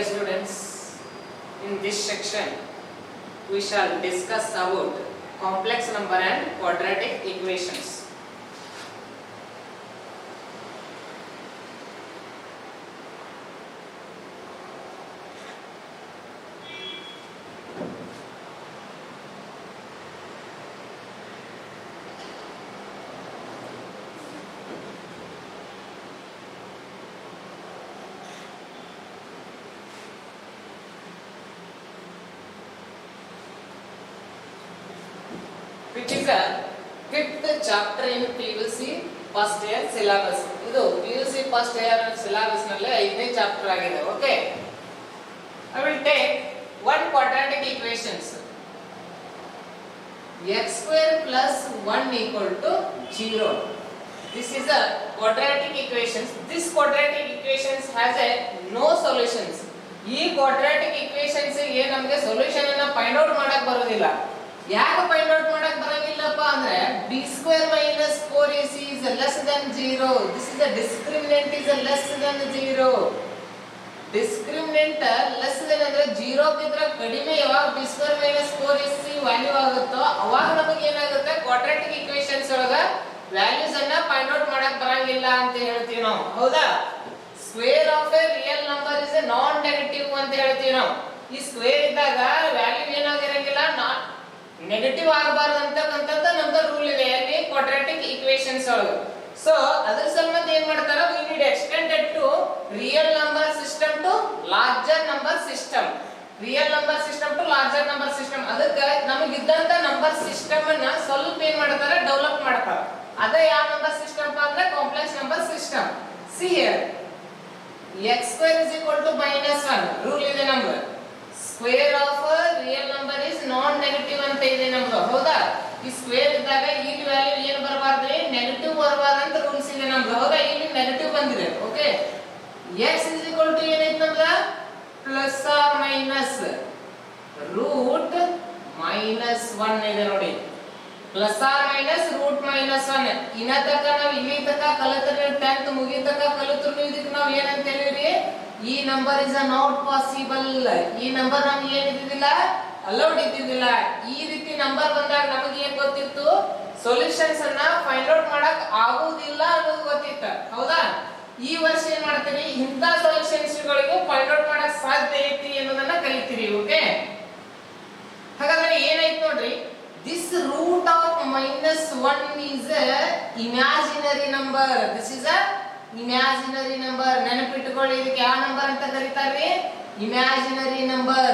Students, in this section we shall discuss about complex number and quadratic equations. Which is a fifth chapter in PUC first year syllabus. ಇದು PUC first year syllabus ನಲ್ಲಿ 5ನೇ chapter ಆಗಿದೆ. Okay. I will take one quadratic equations. X square plus 1 equal to 0. This is a quadratic equations. This quadratic equations has a no solutions. ಈ quadratic equations ಗೆ ನಮಗೆ solution ಅನ್ನು find out ಮಾಡಕ್ಕೆ ಬರೋದಿಲ್ಲ. ಯಾಕೆ ಫೈಂಡ್ ಔಟ್ ಮಾಡಕ್ ಬರಂಗಿಲ್ಲಪ್ಪ ಅಂದ್ರೆ b² - 4ac is less than 0. This is the discriminant is less than 0. discriminant less than ಅಂದ್ರೆ 0 ಗಿಂತ ಕಡಿಮೆ ಯಾವಾಗ b² - 4ac ವ್ಯಾಲ್ಯೂ ಆಗುತ್ತೋ ಅವಾಗ ನಮಗೆ ಏನಾಗುತ್ತೆ ಕ್ವಾಡ್ರಾಟಿಕ್ ಈಕ್ವೇಷನ್ಸ್ ಒಳಗ ವ್ಯಾಲ್ಯೂಸ್ ಅನ್ನ ಫೈಂಡ್ ಔಟ್ ಮಾಡಕ್ ಬರಂಗಿಲ್ಲ ಅಂತ ಹೇಳ್ತೀವಿ ನಾವು. ಹೌದಾ? Square of A real number is A non negative ಅಂತ ಹೇಳ್ತೀವಿ ನಾವು. ಈ ಸ್ಕ್ವೇರ್ ಇದ್ದಾಗ ವ್ಯಾಲ್ಯೂ ಏನಾಗಿರಂಗಿಲ್ಲ ನೆಗೆಟಿವ್ ಆಗಬಾರದು ಅಂತಕ್ಕಂಥದ್ದು ನಮ್ದು ರೂಲ್ ಇದೆ ಅಲ್ಲಿ ಕ್ವಾಡ್ರಾಟಿಕ್ ಈಕ್ವೇಷನ್ಸ್ ಒಳಗೆ. ಸೊ ಅದರ ಸಲುವಾಗಿ ಏನ್ ಮಾಡ್ತಾರ we need extended to real number system to larger number system. real number system to larger number system. ಅದಕ್ಕೆ ನಮಗೆ ಇದ್ದಂತ ನಂಬರ್ ಸಿಸ್ಟಮ್ ಅನ್ನ ಸ್ವಲ್ಪ ಏನ್ ಮಾಡ್ತಾರೆ ಡೆವಲಪ್ ಮಾಡ್ತಾರೆ. ಅದೇ ಯಾವ ನಂಬರ್ ಸಿಸ್ಟಮ್ ಅಂದ್ರೆ complex number system. see here x² = -1 rule ಇದೆ ನಮ್ಗೆ. Square of real number is non negative ಅಂತ ಇದೆ ನಮ್ದು. ಹೌದಾ? ಈ ಸ್ಕ್ವೇರ್ ಇದ್ದಾಗ ಇಲ್ಲಿ ವ್ಯಾಲ್ಯೂ ಏನು ಬರಬಾರ್ದು ನೆಗೆಟಿವ್ ಬರಬಾರ್ದು ಅಂತ ರೂಲ್ಸ್ ಇದೆ ನಮ್ದು. ಹೌದಾ? ಇಲ್ಲಿ ನೆಗೆಟಿವ್ ಬಂದಿದೆ. ಓಕೆ. x = ಏನೈತೆ ನಮ್ದು ಪ್ಲಸ್ ಆರ್ ಮೈನಸ್ ರೂಟ್ -1 ಇದೆ ನೋಡಿ. Plus or minus root -1. ಇನ್ನ ತನಕ ನಾವು ಇಲ್ಲಿ ತನಕ ಕಲಿತ್ರೆ 10th ಮುಗಿತಕ ಕಲಿತ್ರು ಇದಕ್ಕೆ ನಾವು ಏನಂತ ಹೇಳಿರಿ ಈ ನಂಬರ್ ಇಸ್ ನಾಟ್ ಪಾಸಿಬಲ್. ಈ ನಂಬರ್ ನಮಗೆ ಏನಿದ್ದಿಲ್ಲ ಅಲೌಡ್ ಇದ್ದಿದ್ದಿಲ್ಲ. ಈ ರೀತಿ ನಂಬರ್ ಬಂದಾಗ ನಮಗೆ ಏನ್ ಗೊತ್ತಿತ್ತು ಸೊಲ್ಯೂಷನ್ಸ್ ಅನ್ನ ಫೈಂಡ್ ಔಟ್ ಮಾಡಕ್ ಆಗುವುದಿಲ್ಲ ಅನ್ನೋದು ಗೊತ್ತಿತ್ತು. ಹೌದಾ? ಈ ವರ್ಷ ಏನ್ ಮಾಡ್ತೀರಿ ಇಂತ ಸೊಲ್ಯೂಷನ್ಸ್ ಗಳಿಗೂ ಫೈಂಡ್ ಔಟ್ ಮಾಡಕ್ ಸಾಧ್ಯ ಐತಿ ಅನ್ನೋದನ್ನ ಕಲಿತೀರಿ. ಓಕೆ. ಹಾಗಾದ್ರೆ ಏನಾಯ್ತು ನೋಡ್ರಿ this root of -1 is a imaginary number. this is a imaginary number. ನೆನಪಿಟ್ಟುಕೊಳ್ಳಿ ಇದಕ್ಕೆ ಯಾವ ನಂಬರ್ ಅಂತ ಕರೀತಾರೆ imaginary number.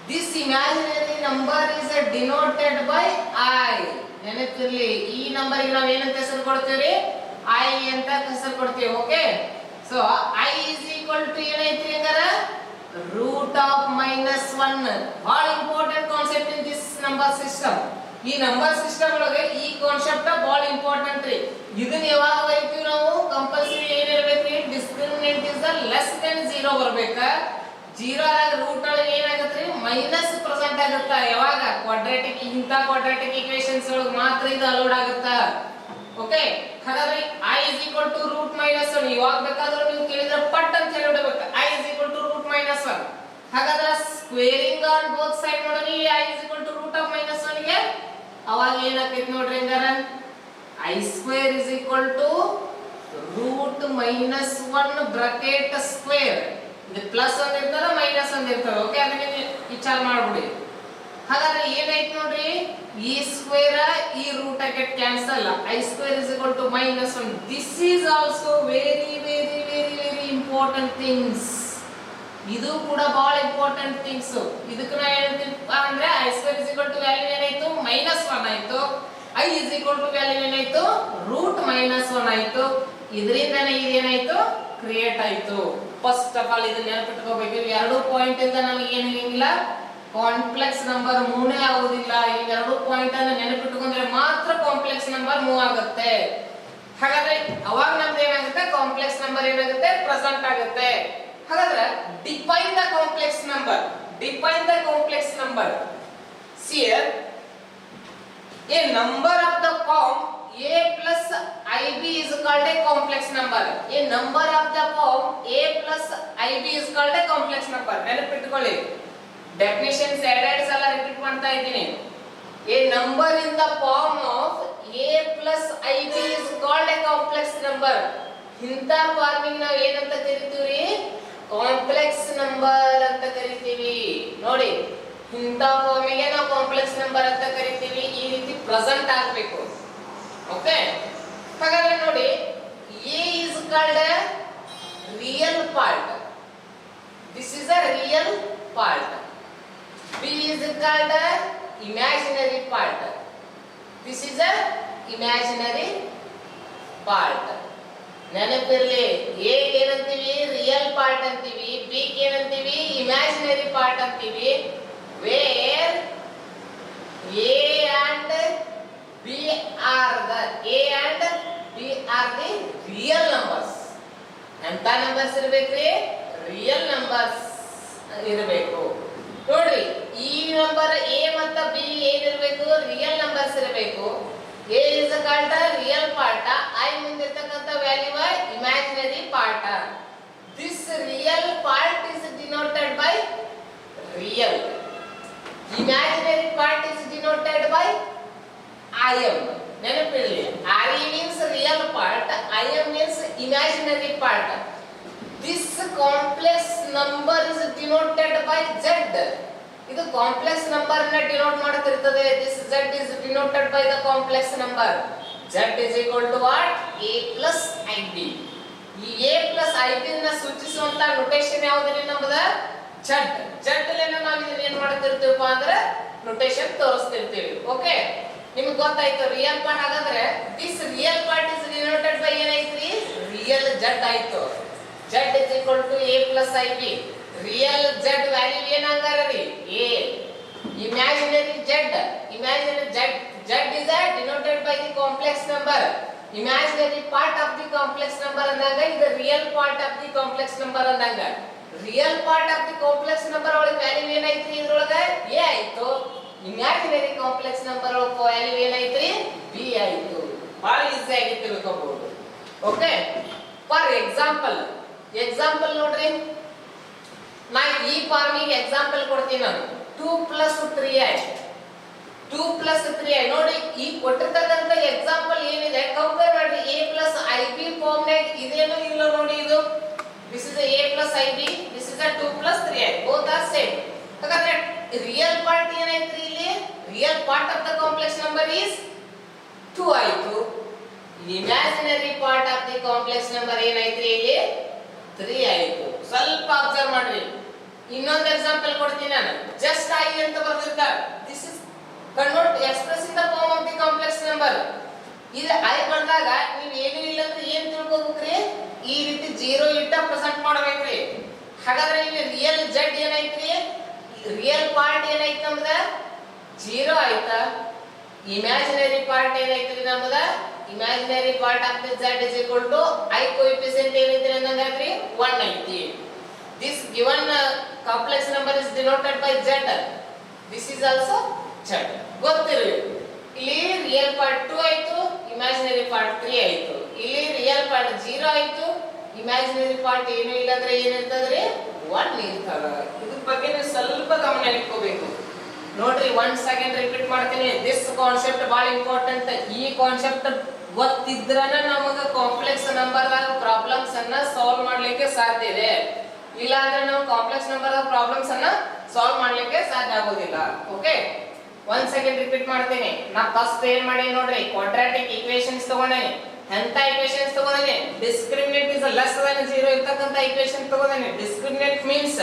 this imaginary number is denoted by I. ನೆನಪಿರಲಿ ಈ ನಂಬರ್ ಗೆ ನಾವು ಏನಂತ ಹೆಸರು ಕೊಡ್ತೀವಿ I ಅಂತ ಹೆಸರು ಕೊಡ್ತೀವಿ. Okay. So I is equal to ಏನೈತಿ ಹಂಗಾರ ರೂಟ್ ಆಫ್ -1. ಬಹಳ important concept in this number system. ಈ ನಂಬರ್ ಸಿಸ್ಟಮ್ ಒಳಗೆ ಈ ಕಾನ್ಸೆಪ್ಟ್ ಬಹಳ ಇಂಪಾರ್ಟೆಂಟ್ ರೀ. ಇದನ್ನ ಯಾವಾಗ ಬರೀತೀವಿ ನಾವು ಕಂಪಲ್ಸರಿ ಏನಿರಬೇಕ್ರಿ ಡಿಸ್ಕ್ರಿಮಿನೆಂಟ್ ಇಸ್ ಲೆಸ್ ದೆನ್ 0 ಬರಬೇಕಾ. 0 ಆಗ ರೂಟ್ ಒಳಗೆ ಏನಾಗುತ್ತೆ ಮೈನಸ್ ಪ್ರೆಸೆಂಟ್ ಆಗುತ್ತಾ ಯಾವಾಗ ಕ್ವಾಡ್ರಾಟಿಕ್ ಇಂತ ಕ್ವಾಡ್ರಾಟಿಕ್ ಈಕ್ವೇಷನ್ಸ್ ಒಳಗೆ ಮಾತ್ರ ಇದು ಅಲೌಡ್ ಆಗುತ್ತಾ. ಓಕೆ. ಹಾಗಾದ್ರೆ I = ರೂಟ್ -1 ಯಾವಾಗ ಬೇಕಾದ್ರೂ ನೀವು ಕೇಳಿದ್ರೆ ಪಟ್ ಅಂತ ಹೇಳಿ ಬಿಡಬೇಕು I = ರೂಟ್ -1. ಹಾಗಾದ್ರೆ ಸ್ಕ್ವೇರಿಂಗ್ ಆನ್ ಬೋತ್ ಸೈಡ್ ಮಾಡೋಣ I = ರೂಟ್ ಆಫ್ -1 ಗೆ ಅವಾಗ ಏನಾಗ್ತೈತಿ ನೋಡ್ರಿ ಹಂಗಾರ I² = ರೂಟ್ -1 ಬ್ರಾಕೆಟ್ ಸ್ಕ್ವೇರ್. ಇದು ಪ್ಲಸ್ ಒಂದು ಇರ್ತದ ಮೈನಸ್ ಒಂದು ಇರ್ತದ. ಓಕೆ. ಅದನ್ನ ವಿಚಾರ ಮಾಡ್ಬಿಡಿ. ಹಾಗಾದ್ರೆ ಏನಾಯ್ತು ನೋಡ್ರಿ ಈ ಸ್ಕ್ವೇರ್ ಈ root get cancel. I² = -1. This is also very very very very important things. ಇದು ಕೂಡ ಬಹಳ ಇಂಪಾರ್ಟೆಂಟ್ ಥಿಂಗ್ಸ್. ಇದಕ್ಕೆ ನಾ ಹೇಳ್ತೀನಪ್ಪ ಅಂದ್ರೆ I² ವ್ಯಾಲ್ಯೂ ಏನಾಯ್ತು -1 ಆಯ್ತು. I ವ್ಯಾಲ್ಯೂ ಏನಾಯ್ತು ರೂಟ್ -1 ಆಯ್ತು. ಇದರಿಂದನೇ ಇದೇನಾಯ್ತು ಕ್ರಿಯೇಟ್ ಆಯ್ತು. ಫಸ್ಟ್ ಆಫ್ ಆಲ್ ಇದನ್ನ ನೆನಪಿಟ್ಕೋಬೇಕು. ಎರಡು ಪಾಯಿಂಟ್ ಇಂದ ನಮಗೆ ಏನಿಲ್ಲ ಕಾಂಪ್ಲೆಕ್ಸ್ ನಂಬರ್ ಮೂವ್ನೇ ಆಗುದಿಲ್ಲ. ಈ ಎರಡು ಪಾಯಿಂಟ್ ಅನ್ನು ನೆನಪಿಟ್ಟುಕೊಂಡ್ರೆ ಮಾತ್ರ ಕಾಂಪ್ಲೆಕ್ಸ್ ನಂಬರ್ ಮೂವ್ ಆಗುತ್ತೆ. ಹಾಗಾದ್ರೆ ಅವಾಗ ನಮ್ದು ಏನಾಗುತ್ತೆ ಕಾಂಪ್ಲೆಕ್ಸ್ ನಂಬರ್ ಏನಾಗುತ್ತೆ ಪ್ರೆಸೆಂಟ್ ಆಗುತ್ತೆ. ಹಾಗಾದ್ರೆ define the complex number. Define the complex number. see here a number of the form a plus ib is called a complex number. A number of the form a plus IB is called a complex number. ನೆನಪಿಟ್ಟುಕೊಳ್ಳಿ. Definitions ಎರಡೆರಡು ಸಲ repeat ಮಾಡ್ತಾ ಇದ್ದೀನಿ. A number in the form of a plus IB is called a complex number. ಇಂಥ farming ನಾವು ಏನಂತ ಕರಿತೀವಿ? Complex number ಅಂತ ಕರಿತೀವಿ. ನೋಡಿ, ಇಂಥ ಫಾರ್ಮಿಗೆ ನಾವು ಕಾಂಪ್ಲೆಕ್ಸ್ ನಂಬರ್ ಅಂತ ಕರಿತೀವಿ. ಈ ರೀತಿ ಪ್ರೆಸೆಂಟ್ ಆಗಬೇಕು. ಓಕೆ, ಹಾಗಾದ್ರೆ ನೋಡಿ, a is called a real part. This is a real part. B is called a imaginary part. This is a imaginary part. ನೆನಪಿರಲಿ, A ಏನಂತೀವಿ? ರಿಯಲ್ ಪಾರ್ಟ್ ಅಂತೀವಿ. B ಏನಂತೀವಿ? ಇಮ್ಯಾಜಿನರಿ ಪಾರ್ಟ್ ಅಂತೀವಿ. Where A and B are the real numbers. ಎಂತ numbers ಇರಬೇಕ್ರಿ? Real numbers ಇರಬೇಕು. ನೋಡ್ರಿ, ಈ ನಂಬರ್ A ಮತ್ತು B ಏನಿರಬೇಕು? ರಿಯಲ್ ನಂಬರ್ಸ್ ಇರಬೇಕು. A is called a real part. I ಮುಂದಿರ್ತಕ್ಕಂಥ value imaginary part. This real part is denoted by real. Imaginary part is denoted by IM. ನೆನಪಿರಲಿ, RE means real part, IM means imaginary part. This complex number is denoted by Z. ಇದು complex number ನ denote ಮಾಡುತ್ತಿರುತ್ತದೆ. This Z is denoted by the complex number. Z is equal to what? A plus IB. ಈ A plus IB ನ ಸೂಚಿಸುವಂತ notation ಯಾವುದ್ರಿ? ನಮ್ಮದ Z. Z ಲೇನ ನಾವು ಇದನ್ನ ಏನು ಮಾಡುತ್ತಿರ್ತೀವಪ್ಪ ಅಂದ್ರೆ notation ತೋರಿಸ್ತಿರ್ತೀವಿ. Okay, ನಿಮಗೆ ಗೊತ್ತಾಯ್ತು ರಿಯಲ್ ಪಾರ್ಟ್. ಹಾಗಾದ್ರೆ this real part is denoted by ಏನೈತ್ರಿ? ರಿಯಲ್ Z ಆಯ್ತು. Z is equal to A plus IB. Real Z value ಏನಂಗಾರರಿ? A. Imaginary Z is denoted by the complex number. Imaginary part of the complex number ಅಂದಾಗ ಇದು real part of the complex number ಅಂದಾಗ. Real part of the complex number ಒಳಗೆ value ಏನೈತ್ರಿ? ಇದ್ರೊಳಗೆ A ಆಯ್ತು. Imaginary complex number ಒಳಗೆ value ಏನೈತ್ರಿ? B ಆಯ್ತು. ಬಹಳ ಈಸಿ ಆಗಿ ತಿಳ್ಕೋಬಹುದು. ಓಕೆ, ಫಾರ್ ಎಕ್ಸಾಂಪಲ್ ನೋಡ್ರಿ, ನಾ ಈ ಫಾರ್ಮಿಗೆ ಎಕ್ಸಾಂಪಲ್ ಕೊಡ್ತೀನಿ. ನಾನು 2 + 3i. 2 + 3i ನೋಡಿ, ಈ ಕೊಟ್ಟಿರ್ತಕ್ಕಂಥ ಎಕ್ಸಾಂಪಲ್ ಏನಿದೆ ಕಂಪೇರ್ ಮಾಡಿ. A plus IB ಫಾರ್ಮ್ ನಾಗ ಇದೇನೋ ಇಲ್ಲ ನೋಡಿ. ಇದು this is A plus IB, this is 2 + 3i, both are same. ಹಾಗಾದ್ರೆ ರಿಯಲ್ ಪಾರ್ಟ್ ಏನೈತ್ರಿ? ಇಲ್ಲಿ real part of the complex number is 2 ಆಯ್ತು. Imaginary part of the complex number ಏನೈತ್ರಿ? ಇಲ್ಲಿ 3 ಆಯ್ತು. ಸ್ವಲ್ಪ ಅಬ್ಸರ್ವ್ ಮಾಡ್ರಿ. ಇನ್ನೊಂದು ಎಕ್ಸಾಂಪಲ್ ಕೊಡ್ತೀನಿ ನಾನು. ಜಸ್ಟ್ I ಅಂತ ಬರ್ದಿರ್ತಾರೆ. This is convert express in the form of the complex number. ಇದು I ಬಂದಾಗ ನೀವು ಏನು ಇಲ್ಲ ಅಂದ್ರೆ ಏನು ತಿಳ್ಕೋಬೇಕ್ರಿ? ಈ ರೀತಿ 0 ಇಟ್ಟ ಪ್ರೆಸೆಂಟ್ ಮಾಡಬೇಕ್ರಿ. ಹಾಗಾದ್ರೆ ಇಲ್ಲಿ ರಿಯಲ್ Z ಏನೈತ್ರಿ? ರಿಯಲ್ ಪಾರ್ಟ್ ಏನೈತಿ ನಮ್ದ? 0 ಆಯ್ತಾ. ಇಮ್ಯಾಜಿನರಿ ಪಾರ್ಟ್ ಏನೈತ್ರಿ ನಮ್ದ? Imaginary part of the Z is equal to I coefficient ಏನೈತಿ ಅನ್ನಂಗಾದ್ರಿ? 1 ಐತಿ. This given complex number is denoted by Z. This is also Z. ಗೊತ್ತಿರಬೇಕು. ಇಲ್ಲಿ ರಿಯಲ್ ಪಾರ್ಟ್ 2 ಆಯ್ತು, ಇಮ್ಯಾಜಿನರಿ ಪಾರ್ಟ್ 3 ಆಯ್ತು. ಇಲ್ಲಿ ರಿಯಲ್ ಪಾರ್ಟ್ 0 ಆಯ್ತು, ಇಮ್ಯಾಜಿನರಿ ಪಾರ್ಟ್ ಏನು ಇಲ್ಲ ಅಂದ್ರೆ ಏನಿರ್ತದ್ರಿ? 1 ಇರ್ತದ. ಇದ್ರ ಬಗ್ಗೆ ನೀವು ಸ್ವಲ್ಪ ಗಮನ ಇಟ್ಕೋಬೇಕು. ನೋಡ್ರಿ, 1 ಸೆಕೆಂಡ್ ರಿಪೀಟ್ ಮಾಡ್ತೀನಿ. ದಿಸ್ ಕಾನ್ಸೆಪ್ಟ್ ಬಹಳ ಇಂಪಾರ್ಟೆಂಟ್. ಈ ಕಾನ್ಸೆಪ್ಟ್ ಗೊತ್ತಿದ್ರನ ನಮಗೆ ಕಾಂಪ್ಲೆಕ್ಸ್ ನಂಬರ್ ದಾಗ ಪ್ರಾಬ್ಲಮ್ಸ್ ಅನ್ನ ಸಾಲ್ವ್ ಮಾಡ್ಲಿಕ್ಕೆ ಸಾಧ್ಯ ಇದೆ. ಇಲ್ಲ ಅಂದ್ರೆ ನಾವು ಕಾಂಪ್ಲೆಕ್ಸ್ ನಂಬರ್ ದಾಗ ಪ್ರಾಬ್ಲಮ್ಸ್ ಅನ್ನ ಸಾಲ್ವ್ ಮಾಡ್ಲಿಕ್ಕೆ ಸಾಧ್ಯ ಆಗೋದಿಲ್ಲ. ಓಕೆ, 1 ಸೆಕೆಂಡ್ ರಿಪೀಟ್ ಮಾಡ್ತೀನಿ. ನಾ ಫಸ್ಟ್ ಏನ್ ಮಾಡಿ ನೋಡ್ರಿ, ಕ್ವಾಡ್ರಾಟಿಕ್ ಈಕ್ವೇಷನ್ಸ್ ತಗೊಂಡೇನಿ. ಎಂತ ಈಕ್ವೇಷನ್ಸ್ ತಗೊಂಡೇನಿ? ಡಿಸ್ಕ್ರಿಮಿನೆಂಟ್ ಇಸ್ ಲೆಸ್ ದನ್ 0 ಇರ್ತಕ್ಕಂತ ಈಕ್ವೇಷನ್ ತಗೊಂಡೇನಿ. Discriminant means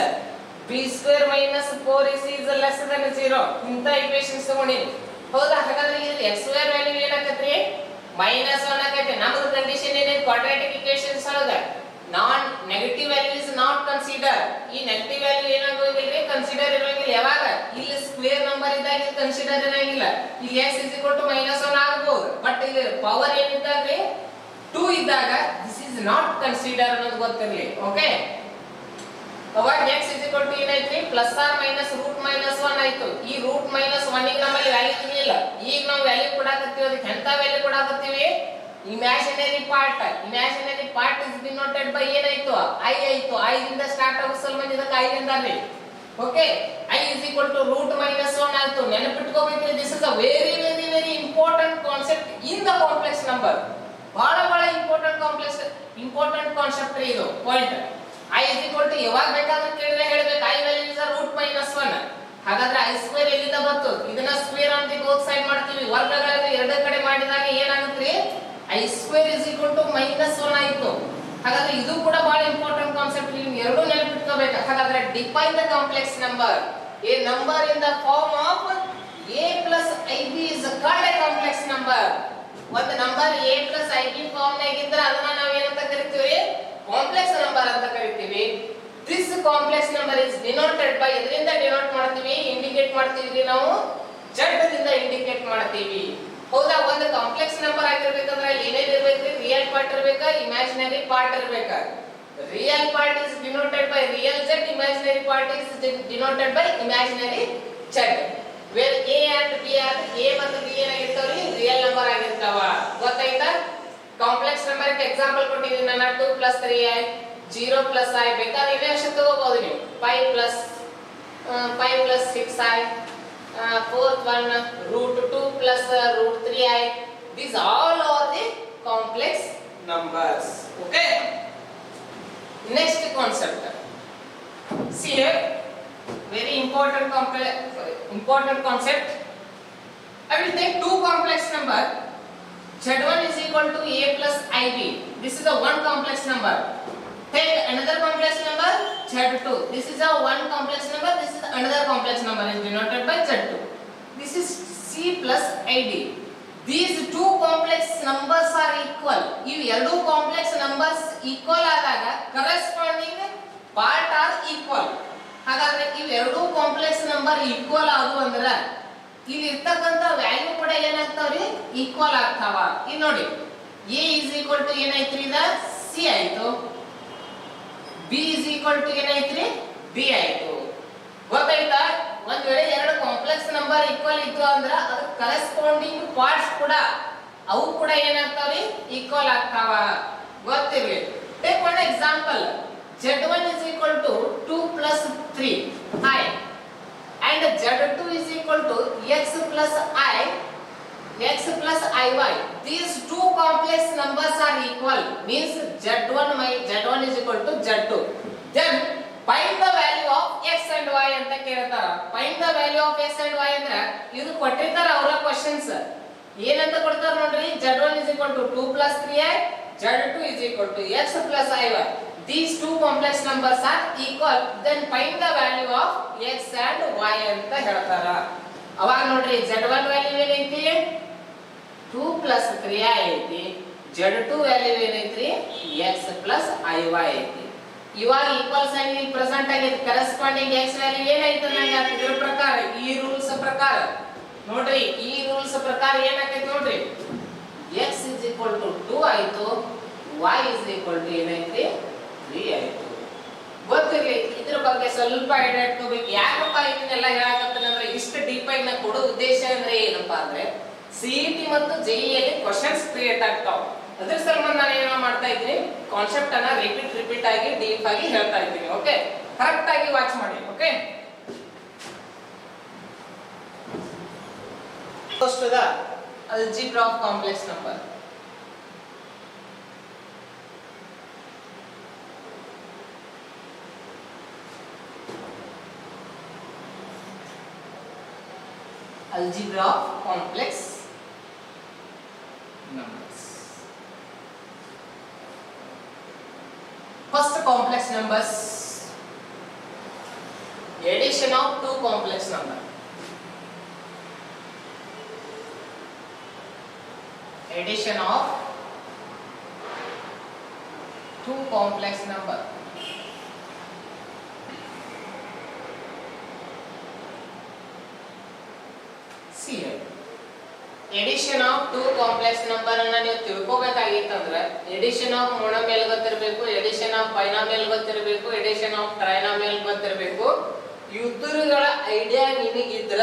b² - 4ac is less than 0. ಇಂತ ಈಕ್ವೇಷನ್ಸ್ ತಗೊಂಡೇನಿ. ಹೌದಾ? ಹಾಗಾದ್ರೆ ಇಲ್ಲಿ x² ವ್ಯಾಲ್ಯೂ ಏನಾಗತ್ರಿ? -1 ಆಗತ್ತೆ. ನಮ್ಮದು ಕಂಡೀಷನ್ ಏನೇ? ಕ್ವಾಡ್ರಾಟಿಕ್ ಈಕ್ವೇಷನ್ಸ್ ಒಳಗೆ non negative value is not consider. ಈ ನೆಗೆಟಿವ್ ವ್ಯಾಲ್ಯೂ ಏನಾಗೋದಿಲ್ಲ, ಕನ್ಸಿಡರ್ ಇರೋಂಗಿಲ್ಲ. ಯಾವಾಗ? ಇಲ್ಲಿ ಸ್ಕ್ವೇರ್ ನಂಬರ್ ಇದ್ದಾಗ ಕನ್ಸಿಡರ್ ಇರಂಗಿಲ್ಲ. ಇಲ್ಲಿ x -1 ಆಗಬಹುದು. ಬಟ್ ಇಲ್ಲಿ ಪವರ್ ಏನಿದ್ದಾಗ 2 ಇದ್ದಾಗ ದಿಸ್ ಇಸ್ ನಾಟ್ ಕನ್ಸಿಡರ್ ಅನ್ನೋದು ಗೊತ್ತಿರಲಿ. ಓಕೆ, ಅವಾಗ x ಏನೈತ್ರಿ? +or -√-1 ಆಯ್ತು. ಈ √-1 ಗೆ ನಮ್ಮಲ್ಲಿ ವ್ಯಾಲ್ಯೂ ಇರಲಿಲ್ಲ. ಈಗ ನಾವು ವ್ಯಾಲ್ಯೂ ಕೊಡಾಕತ್ತೀವಿ. ಅದಕ್ಕೆ ಎಂತ ವ್ಯಾಲ್ಯೂ ಕೊಡಾಕತ್ತೀವಿ? Imaginary part part is denoted by ಏನಾಯ್ತು ಐ ಆಯ್ತು ಐ ದಿಂದ ಸ್ಟಾರ್ಟ್ ಆಗೋ ಸಲುವಾಗಿ ಇದಕ್ಕೆ ಐ ಅಂದಾರ್ರಿ okay I is equal to root minus 1 ಆಯ್ತು ನೆನಪಿಟ್ಕೋಬೇಕ್ರಿ this is a very important concept in the complex number ಬಹಳ ಇಂಪಾರ್ಟೆಂಟ್ ಕಾನ್ಸೆಪ್ಟ್ ರೀ ಇದು point I is equal to ಯಾವಾಗ ಬೇಕಾದ್ರೂ ಕೇಳಿದ್ರೆ ಹೇಳಬೇಕು I value is root minus 1 ಹಾಗಾದ್ರೆ I square ಎಲ್ಲಿಂದ ಬಂತು ಇದನ್ನ ಸ್ಕ್ವೇರ್ ಅಂತ ಬೋತ್ ಸೈಡ್ ಮಾಡ್ತೀವಿ ವರ್ಗಗಳನ್ನು ಎರಡೇ ಕಡೆ ಮಾಡಿದಾಗ ಏನಾಗುತ್ತೆ I square is equal to minus 1 ಆಯ್ತು ಹಾಗಾದ್ರೆ ಇದು ಕೂಡ ಬಹಳ ಇಂಪಾರ್ಟೆಂಟ್ ಕಾನ್ಸೆಪ್ಟ್ ನೀವು ಎರಡು ನೆನಪಿಟ್ಕೋಬೇಕು ಹಾಗಾದ್ರೆ define the complex number a number in the form of a plus ib is called a complex number ಒಂದು number a plus ib form ನಾಗಿದ್ರೆ ಅದನ್ನ ನಾವು ಏನಂತ ಕರಿತೀವಿ ಕಾಂಪ್ಲೆಕ್ಸ್ ನಂಬರ್ ಅಂತ ಕರಿತೀವಿ this complex number is denoted by ಇದರಿಂದ denote ಮಾಡ್ತೀವಿ ಇಂಡಿಕೇಟ್ ಮಾಡ್ತೀವಿ ನಾವು z ದಿಂದ ಇಂಡಿಕೇಟ್ ಮಾಡ್ತೀವಿ ಹೌದಾ ಒಂದು ಕಾಂಪ್ಲೆಕ್ಸ್ ನಂಬರ್ ಆಗಿರಬೇಕಂದ್ರೆ ಅಲ್ಲಿ ಏನೇನ್ ಇರಬೇಕು ರಿಯಲ್ ಪಾರ್ಟ್ ಇರಬೇಕಾ ಇಮ್ಯಾಜಿನರಿ ಪಾರ್ಟ್ ಇರಬೇಕಾ real part is denoted by real z imaginary part is denoted by imaginary z where a and b are a ಮತ್ತು b ಏನಾಗಿರ್ತಾವ್ರಿ ರಿಯಲ್ ನಂಬರ್ ಆಗಿರ್ತಾವ ಗೊತ್ತಾಯ್ತಾ ಕಾಂಪ್ಲೆಕ್ಸ್ ನಂಬರ್ ಗೆ example ಕೊಟ್ಟಿದ್ದೀನಿ ನಾನು 2 + 3i 0 + i ಬೇಕಾದ್ರೆ ಇದೇ ಅಷ್ಟೇ ತಗೋಬಹುದು ನೀವು 5 + 6i fourth one √2 plus √3i these all are the complex numbers okay next concept see here very important concept I will take two complex number z1 is equal to a plus ib this is a one complex number take another complex number z2 this is a one complex number this is another complex number is denoted by z2 this is c plus id these two complex numbers are equal if ಎರಡು complex numbers equal ಆದಾಗ corresponding part are equal ಹಾಗಾದ್ರೆ ಇವ್ ಎರಡು complex number equal ಆದವು ಅಂದ್ರೆ ಇಲ್ಲಿ ಇರ್ತಕ್ಕಂತ value ಕೂಡ ಏನಾಗ್ತಾವ್ರಿ ಈಕ್ವಲ್ ಆಗ್ತಾವ ಇಲ್ಲಿ ನೋಡಿ a is equal to ಏನಾಯ್ತು ಇದ c ಆಯ್ತು b is equal to ಏನಾಯ್ತ್ರಿ b ಆಯ್ತು ಗೊತ್ತಾಯ್ತಾ ಒಂದ್ ವೇಳೆ ಎರಡು ಕಾಂಪ್ಲೆಕ್ಸ್ ನಂಬರ್ ಈಕ್ವಲ್ ಇತ್ತು ಅಂದ್ರೆ ಅದಕ್ಕೆ ಕರೆಸ್ಪಾಂಡಿಂಗ್ ಪಾರ್ಟ್ಸ್ ಕೂಡ ಅವು ಕೂಡ ಏನಾಗ್ತಾವ್ರಿ ಈಕ್ವಲ್ ಆಗ್ತಾವ ಗೊತ್ತಿರ್ಲಿ take one example z1 is equal to 2 plus 3i and z2 is equal to x plus i x plus iy these two complex numbers are equal means z1 is equal to z2 then find the value of x and y ಅಂತ ಕೇಳ್ತಾರ find the value of x and y ಅಂದ್ರೆ ಇದು ಕೊಟ್ಟಿರ್ತಾರ ಅವರ questions ಏನಂತ ಕೊಡ್ತಾರ ನೋಡ್ರಿ z1 is equal to 2 plus 3i z2 is equal to x plus iy these two complex numbers are equal then find the value of x and y ಅಂತ ಹೇಳ್ತಾರ ಅವಾಗ ನೋಡ್ರಿ z1 ವ್ಯಾಲ್ಯೂ ಏನೈತಿ 2 plus 3i ಐತಿ z2 value ಏನೈತ್ರಿ x plus iy ಐತಿ ಇವಾಗ equal sign ಇಲ್ಲಿ ಪ್ರೆಸೆಂಟ್ ಆಗಿದೆ ಕರೆಸ್ಪಾಂಡಿಂಗ್ x ವ್ಯಾಲ್ಯೂ ಏನೈತೆ ನನಗೆ ಇದರ ಪ್ರಕಾರ ಈ ರೂಲ್ಸ್ ಪ್ರಕಾರ ನೋಡ್ರಿ ಈ ರೂಲ್ಸ್ ಪ್ರಕಾರ ಏನಾಗೈತೆ ನೋಡ್ರಿ x is equal to 2 ಆಯ್ತು y is equal to ಏನೈತಿ 3 ಆಯ್ತು ಗೊತ್ತಿರಲಿ ಇದ್ರ ಬಗ್ಗೆ ಸ್ವಲ್ಪ ಐಡಿಯಾ ಇಟ್ಕೋಬೇಕು ಯಾಕಪ್ಪ ಇದನ್ನೆಲ್ಲ ಹೇಳಕತ್ತೀನಿ ಅಂದ್ರೆ ಇಷ್ಟು ಡೀಪ್ ಆಗಿ ನಾನು ಕೊಡೋ ಉದ್ದೇಶ ಅಂದ್ರೆ ಏನಪ್ಪಾ ಅಂದ್ರೆ ಸಿಇಟಿ ಮತ್ತು ಜೆಇ ಅಲ್ಲಿ ಕ್ವೆಶ್ಚನ್ಸ್ ಕ್ರಿಯೇಟ್ ಆಗ್ತಾವ ಅದ್ರ ಸಲುವಾಗಿ ನಾನು ಏನು ಮಾಡ್ತಾ ಇದ್ದೀನಿ ಕಾನ್ಸೆಪ್ಟ್ ಅನ್ನ ರಿಪೀಟ್ ಆಗಿ ಡೀಪ್ ಆಗಿ ಹೇಳ್ತಾ ಇದ್ದೀನಿ ಓಕೆ ಕರೆಕ್ಟ್ ಆಗಿ ವಾಚ್ ಮಾಡಿ okay first the algebra of complex number algebra of complex numbers first complex numbers addition of two complex number addition of two complex number see here addition of two complex number ಅನ್ನು ನೀವು ತಿಳ್ಕೋಬೇಕಾಗಿತ್ತಂದ್ರೆ addition of monomial ಗೊತ್ತಿರಬೇಕು addition of binomial ಗೊತ್ತಿರಬೇಕು addition of trinomial ಗೊತ್ತಿರಬೇಕು ಇವುಗಳ idea ನಿನಗಿದ್ರ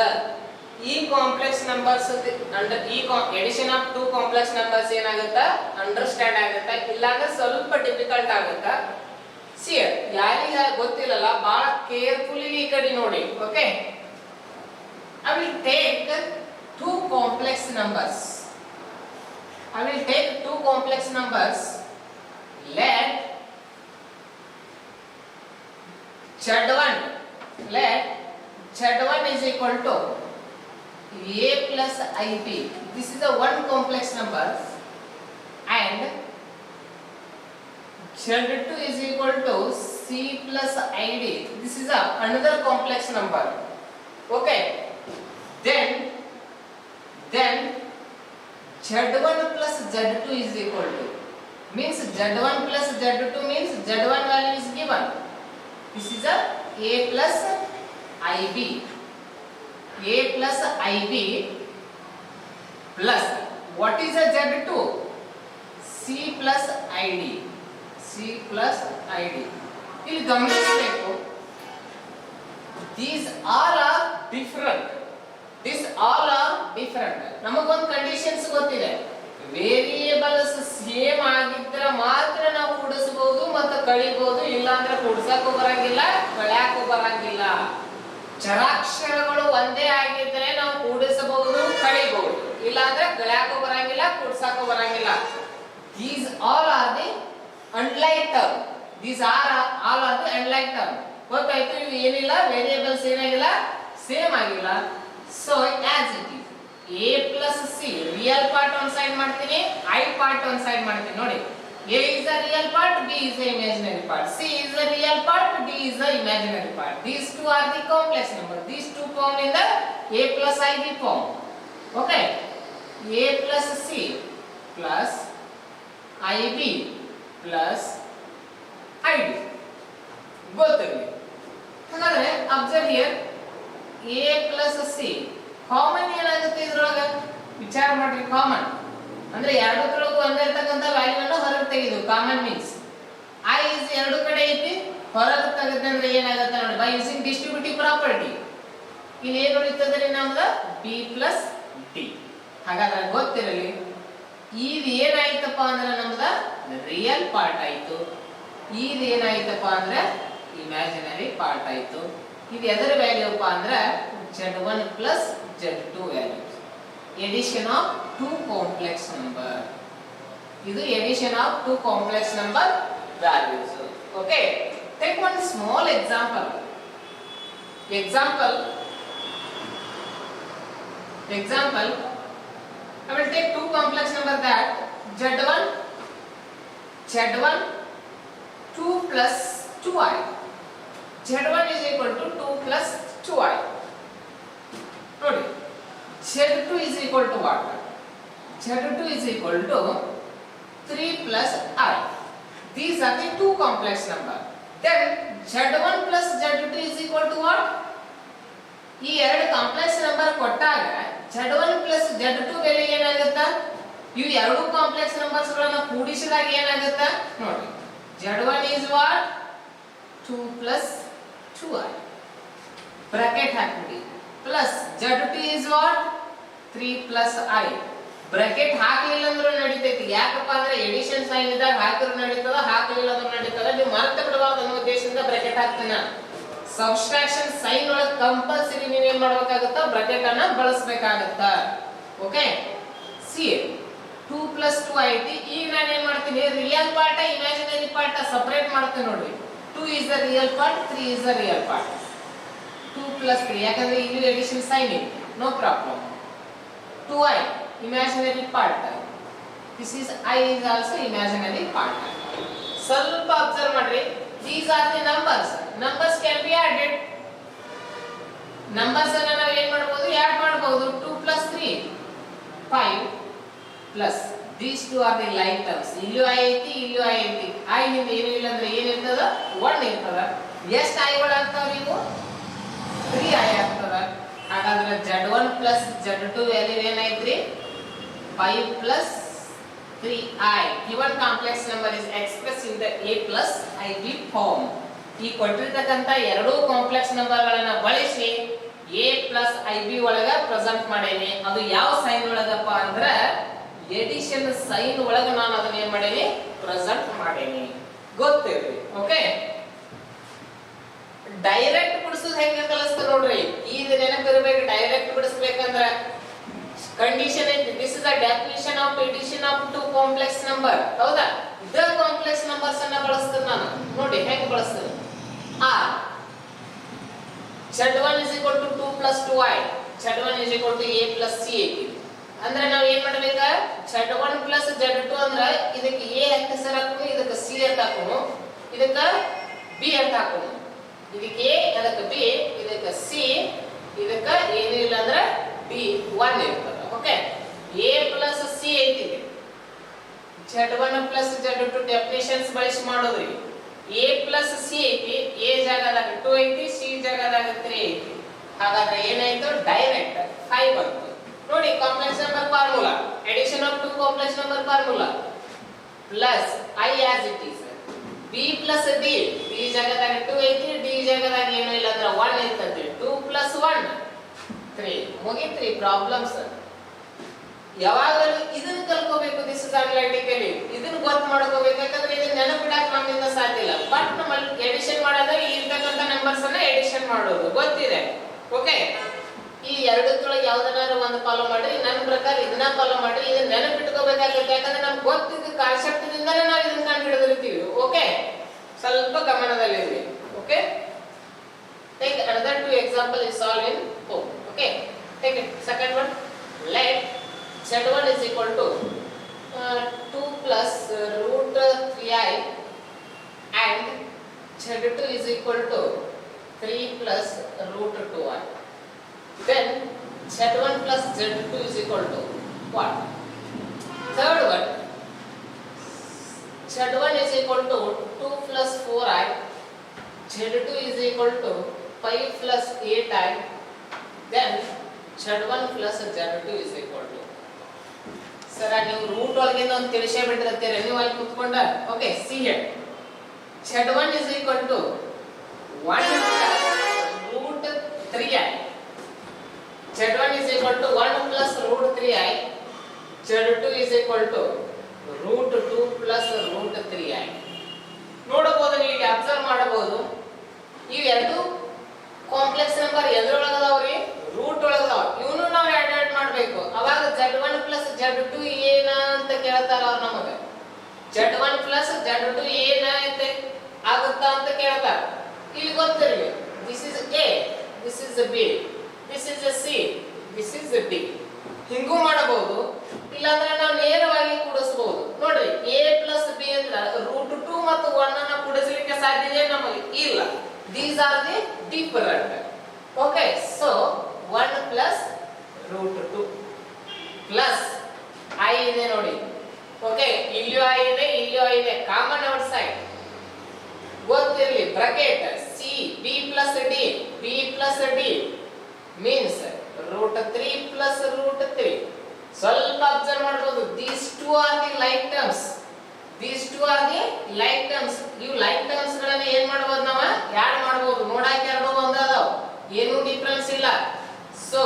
ಈ complex numbers under ಈ addition of two complex numbers ಏನಾಗುತ್ತಾ ಅಂಡರ್ಸ್ಟ್ಯಾಂಡ್ ಆಗುತ್ತಾ, ಇಲ್ಲಾಂದ್ರೆ ಸ್ವಲ್ಪ ಡಿಫಿಕಲ್ಟ್ ಆಗುತ್ತಾ. ಸಿ ಯಾರಿಗೆ ಗೊತ್ತಿಲ್ಲಲ್ಲ ಬಹಳ ಕೇರ್ಫುಲಿ ಈ ಕಡೆ ನೋಡಿ. Okay, I will take two complex numbers. I will take two complex numbers. Let Z1 is equal to a plus ib. This is the one complex number, and Z2 is equal to c plus id. This is another complex number. Okay, then Z1 plus Z2 is equal to, means Z1 plus Z2 means Z1 value is given. This is a plus ib. A plus ib plus what is a Z2? C plus id. C plus id. ಇಲ್ಲಿ ಗಮನಿಸಬೇಕು, these all are different. These all are different. ನಮಗೊಂದು conditions ಗೊತ್ತಿದೆ, variables same ಆಗಿದ್ರೆ ಮಾತ್ರ ನಾವು ಕೂಡಿಸಬಹುದು ಮತ್ತು ಕಳಿಬಹುದು, ಇಲ್ಲ ಅಂದ್ರೆ ಕೂಡಿಸಕ್ಕೂ ಬರಂಗಿಲ್ಲ ಕಳ್ಯಾಕೂ ಬರಂಗಿಲ್ಲ. ಚರಾಕ್ಷರಗಳು ಒಂದೇ ಆಗಿದ್ರೆ ನಾವು ಕೂಡಿಸಬಹುದು ಕಳಿಬಹುದು, ಇಲ್ಲ ಅಂದ್ರೆ ಕಳ್ಯಾಕೂ ಬರಂಗಿಲ್ಲ ಕೂಡಿಸಕ್ಕೂ ಬರಂಗಿಲ್ಲ. These all are the unlike term. These are all are the unlike term. ಗೊತ್ತಾಯ್ತು, ಇವು ಏನಿಲ್ಲ ವೇರಿಯೇಬಲ್ಸ್ ಏನಾಗಿಲ್ಲ ಸೇಮ್ ಆಗಿಲ್ಲ. So as it is, a plus c real part on side ಮಾಡ್ತೀನಿ, I part on side ಮಾಡ್ತೀನಿ. ನೋಡಿ, a is the real part, b is the imaginary part, c is the real part, d is the imaginary part. These two are the complex number. These two form in the a plus ib form. Okay, a plus c plus ib plus id. ಗೊತ್ತಿರಲಿ. ಹಾಗಾದ್ರೆ observe here, a plus c common ಏನಾಗುತ್ತೆ ಇದ್ರೊಳಗೆ ವಿಚಾರ ಮಾಡ್ರಿ. Common ಅಂದ್ರೆ ಎರಡರೊಳಗೂ ಒಂದೇ ಇರ್ತಕ್ಕಂಥ ವ್ಯಾಲ್ಯೂವನ್ನು ಹೊರಗೆ ತೆಗೆದು, ಕಾಮನ್ ಮೀನ್ಸ್ i is ಎರಡು ಕಡೆ ಐತಿ, ಹೊರಗೆ ತೆಗೆದ್ರೆ ಅಂದ್ರೆ ಏನಾಗುತ್ತೆ ನೋಡಿ, ಬೈ ಯೂಸಿಂಗ್ ಡಿಸ್ಟ್ರಿಬ್ಯೂಟಿವ್ ಪ್ರಾಪರ್ಟಿ ಇಲ್ಲಿ ಏನು ಉಳಿತದ್ರಿ ನಮ್ದು b plus d. ಹಾಗಾದ್ರೆ ಗೊತ್ತಿರಲಿ, ಇದು ಏನಾಯ್ತಪ್ಪ ಅಂದ್ರೆ ನಮ್ದು ರಿಯಲ್ ಪಾರ್ಟ್ ಆಯ್ತು, ಇದು ಏನಾಯ್ತಪ್ಪ ಅಂದ್ರೆ ಇಮ್ಯಾಜಿನರಿ ಪಾರ್ಟ್ ಆಯ್ತು. ಇದು ಎದರ ವ್ಯಾಲ್ಯೂಪ್ಪ ಅಂದ್ರೆ Z1 plus Z2 values. Addition of two complex number. ಇದು addition of two complex number values. Okay, take one small example. Example. I will take two complex number that Z1 2 plus 2i. Z1 is equal to 2 plus 2i. ನೋಡಿ, Z2 is equal to what? Z2 is equal to 3 plus I. These are the two complex number. Then Z1 plus Z2 is equal to what? ಈ ಎರಡು complex number ಕೊಟ್ಟಾಗ Z1 plus Z2 ಬೆಲೆ ಏನಾಗುತ್ತಾ? ಇವು ಎರಡು complex numbers ಗಳನ್ನ ಕೂಡಿಸಿದಾಗ ಏನಾಗುತ್ತಾ ನೋಡಿ, Z1 is what? 2 plus 2i. Bracket ಹಾಕ್ಬಿಡಿ. Plus Z2 is what? 3 plus I. Bracket ಹಾಕಲಿಲ್ಲ ಅಂದ್ರೂ ನಡೀತೈತಿ. ಯಾಕಪ್ಪ ಅಂದ್ರೆ ಎಡಿಷನ್ ಸೈನ್ ಇದ್ದಾಗ ಹಾಕಿದ್ರು ನಡೀತದ, ಹಾಕಲಿಲ್ಲ ಅಂದ್ರೂ ನಡೀತದ. ನೀವು ಮರೆತು ಬಿಡಬಾರ್ದು ಅನ್ನೋ ಉದ್ದೇಶದಿಂದ ಬ್ರಾಕೆಟ್ ಹಾಕ್ತೀನಿ. ಸಬ್ಸ್ಟ್ರಾಕ್ಷನ್ ಸೈನ್ ಒಳಗೆ ಕಂಪಲ್ಸರಿ ನೀವು ಏನ್ ಮಾಡಬೇಕಾಗುತ್ತಾ, ಬ್ರಾಕೆಟ್ ಅನ್ನ ಬಳಸಬೇಕಾಗುತ್ತಾ. ಓಕೆ, ಸಿ 2 plus 2 ಐತಿ. ಈಗ ನಾನು ಏನ್ ಮಾಡ್ತೀನಿ, real part imaginary part separate ಮಾಡ್ತೀನಿ ನೋಡ್ರಿ. 2 is the real part, 3 is the real part. 2 plus 3 ಯಾಕಂದ್ರೆ ಇಲ್ಲಿ ಎಡಿಷನ್ ಸೈನ್ ಇದೆ, no problem. 2i imaginary part. This is I is also imaginary part. ಸ್ವಲ್ಪ ಅಬ್ಸರ್ವ್ ಮಾಡ್ರಿ. These are the numbers. Numbers can be added. Numbers ಅನ್ನ ನಾವು ಏನು ಮಾಡಬಹುದು, add ಮಾಡಬಹುದು. 2 plus 3 5 plus these two are the like terms. ಇಲ್ಲೂ I ಐತಿ, ಇಲ್ಲೂ I ಐತಿ. I ಹಿಂದೆ ಏನು ಇಲ್ಲ ಅಂದ್ರೆ ಏನಿರ್ತದ, 1 ಇರ್ತದ. ಎಷ್ಟು I ಗಳು ಆಗ್ತಾವ್ರಿ ಇವು? 3i ಆಗ್ತದ. ಹಾಗಾದ್ರೆ Z1 plus Z2 ವ್ಯಾಲ್ಯೂ ಏನೈತ್ರಿ? 5 plus 3i. Given complex number is expressed in the a plus ib form. ಈ ಕೊಟ್ಟಿರ್ತಕ್ಕಂಥ ಎರಡು ಕಾಂಪ್ಲೆಕ್ಸ್ ನಂಬರ್ಗಳನ್ನು ಬಳಸಿ a ಪ್ಲಸ್ ib ಒಳಗ ಪ್ರೆಸೆಂಟ್ ಮಾಡೇನಿ. ಅದು ಯಾವ ಸೈನ್ ಒಳಗಪ್ಪ ಅಂದ್ರ ಎಡಿಷನ್ ಸೈನ್ ಒಳಗ ನಾನು ಅದನ್ನ ಏನ್ ಮಾಡೇನಿ ಪ್ರೆಸೆಂಟ್ ಮಾಡೇನಿ. ಗೊತ್ತಿರ್ಲಿ. ಓಕೆ, ಡೈರೆಕ್ಟ್ ಬಿಡಿಸೋದು ಹೆಂಗ ಕಲಿಸ್ತ ನೋಡ್ರಿ. ಈಗ ನೆನಪಿರ್ಬೇಕು, ಡೈರೆಕ್ಟ್ ಬಿಡಿಸ್ಬೇಕಂದ್ರ ಕಂಡೀಷನ್ ಐತಿ. This is the definition of addition of two complex number. ಹೌದಾ? ದ ಕಾಂಪ್ಲೆಕ್ಸ್ ನಂಬರ್ಸ್ ಅನ್ನ ಬಳಸ್ತೇನೆ ನಾನು. ನೋಡಿ ಹೆಂಗ್ ಬಳಸ್ತೇನೆ. ಆ z1 is equal to 2 plus 2i, z1 is equal to a plus c ಐತಿ. ಅಂದ್ರೆ ನಾವು ಏನ್ ಮಾಡ್ಬೇಕ, z1 plus z2 ಅಂದ್ರ ಇದಕ್ಕೆ a ಅಂತ ಹೆಸರು ಹಾಕೋಣ, ಇದಕ್ಕೆ c ಅಂತ ಹಾಕೋಣ, ಇದಕ್ಕ b ಅಂತ ಹಾಕೋಣ. ಇದಕ್ಕೆ a, ಅದಕ್ಕೆ b, ಇದಕ್ಕೆ c, ಇದಕ್ಕ ಏನು ಇಲ್ಲ ಅಂದ್ರೆ d1 ಇರ್ತದೆ. ಓಕೆ, a plus c ಐತಿ. z1 plus z2 ಡೆಫಿನಿಷನ್ಸ್ ಬಳಸಿ ಮಾಡೋದ್ರಿ. a plus c ಐತಿ, a ಜಾಗದಾಗ 2 ಐತಿ, c ಜಾಗದಾಗ 3 ಐತಿ. ಹಾಗಾದ್ರೆ ಏನಾಯ್ತು, ಡೈರೆಕ್ಟ್ 5 ಬಂತು. ನೋಡಿ complex number formula, addition of two complex number formula plus i as it is, b plus d, b ಜಾಗದಾಗ 2 ಐತಿ, d ಜಾಗದಾಗ ಏನು ಇಲ್ಲ ಅಂದ್ರೆ 1 ಐತಂತೆ. 2 plus 1 3 ಮುಗಿತ್ರಿ ಪ್ರಾಬ್ಲಮ್ಸ್. ಯಾವಾಗಲೂ ಇದನ್ನ ಕಲ್ಕೋಬೇಕು. ದಿಸ್ ಇಸ್ ಅನಲಿಟಿಕಲಿ ಇದನ್ನ ಗೊತ್ತು ಮಾಡ್ಕೋಬೇಕು. ಯಾಕಂದ್ರೆ ಇದನ್ನ ನೆನಪಿಡಕ್ ನಮ್ಮಿಂದ ಸಾಧ್ಯ ಇಲ್ಲ. ಬಟ್ ನಮ್ಮಲ್ಲಿ ಎಡಿಷನ್ ಮಾಡೋದು ಇರ್ತಕ್ಕಂಥ ನಂಬರ್ಸ್ ಅನ್ನ ಎಡಿಷನ್ ಮಾಡೋದು ಗೊತ್ತಿದೆ. ಓಕೆ, ಈ ಎರಡಕ್ಕೊಳಗೆ ಯಾವ್ದನ್ನಾರು ಒಂದು ಫಾಲೋ ಮಾಡ್ರಿ. ನನ್ನ ಪ್ರಕಾರ ಇದನ್ನ ಫಾಲೋ ಮಾಡ್ರಿ. ಇದನ್ನ ನೆನಪಿಟ್ಕೋಬೇಕಾಗುತ್ತೆ. ಯಾಕಂದ್ರೆ ನಮ್ಗೆ ಗೊತ್ತಿದ್ದ ಕಾನ್ಸೆಪ್ಟ್ ದಿಂದನೇ ನಾವು ಇದನ್ನ ಕಂಡು ಹಿಡಿದಿರ್ತೀವಿ. ಓಕೆ, ಸ್ವಲ್ಪ ಗಮನದಲ್ಲಿರ್ರಿ. Okay, take another two example is solved in home. Okay, take it. Second one, let z1 is equal to 2 plus root 3i and z2 is equal to 3 plus root 2i. Then z1 plus z2 is equal to what? Third one, z1 is equal to 2 plus 4i, z2 is equal to 5 plus 8i. Then z1 plus z2 is equal to, sir ನೀವು root ಒಳಗಿಂದ ಒಂದು ತಿಳಿಸೇ ಬಿಟ್ಟಿರ್ತೀರಿ ನೀವು ಅಲ್ಲಿ ಕೂತ್ಕೊಂಡ. Okay, see here z1 is equal to 1 root 3i, z1 is equal to 1 plus root 3i, z2 is equal to root 2 plus root 3i. ನೋಡಬಹುದು, ನೀವು ಅಬ್ಸರ್ವ್ ಮಾಡಬಹುದು. ಇವೆರಡು ಕಾಂಪ್ಲೆಕ್ಸ್ ನಂಬರ್ ಎದ್ರೊಳಗದಾವ್ರಿ, ರೂಟ್ ಒಳಗದಾವ. ಇವನು ನಾವು ಆಡ್ ಮಾಡಬೇಕು. ಅವಾಗ z1 plus z2 ಏನ ಅಂತ ಕೇಳ್ತಾರ ಅವ್ರು ನಮಗೆ. z1 plus z2 ಏನ ಅಂತ ಆಗುತ್ತಾ ಅಂತ ಕೇಳ್ತಾರ. ಇಲ್ಲಿ ಗೊತ್ತಿರಲಿ, this is a, this is b, this is c, this is d. ಹಿಂಗೂ ಮಾಡಬಹುದು. ಇಲ್ಲಾಂದ್ರೆ ನಾವು ನೇರವಾಗಿ ಕೂಡಿಸಬಹುದು. ನೋಡ್ರಿ, a plus b ಅಂದ್ರೆ ರೂಟ್ 2 ಮತ್ತು 1 ಅನ್ನ ಕೂಡಿಸಲಿಕ್ಕೆ ಸಾಧ್ಯತೆ ನಮಗೆ ಇಲ್ಲ. These are the different. Okay, so 1 plus root 2 plus I ಇದೆ ನೋಡಿ. ಓಕೆ, ಇಲ್ಲಿಯೂ I ಇದೆ, ಇಲ್ಲಿಯೂ I ಇದೆ. ಕಾಮನ್ ಔಟ್ ಸೈಡ್ ಗೊತ್ತಿರಲಿ. Bracket c b plus d, b plus d means root 3 plus root 3. ಸ್ವಲ್ಪ ಅಬ್ಸರ್ವ್ ಮಾಡಬಹುದು. These two are the like terms. These two are the like terms. ಇವು like terms ಗಳನ್ನ ಏನ್ ಮಾಡಬಹುದು, ನಾವು add ಮಾಡಬಹುದು. ನೋಡಾಕ ಎರಡು ಒಂದ ಅದಾವ, ಏನು ಡಿಫರೆನ್ಸ್ ಇಲ್ಲ. So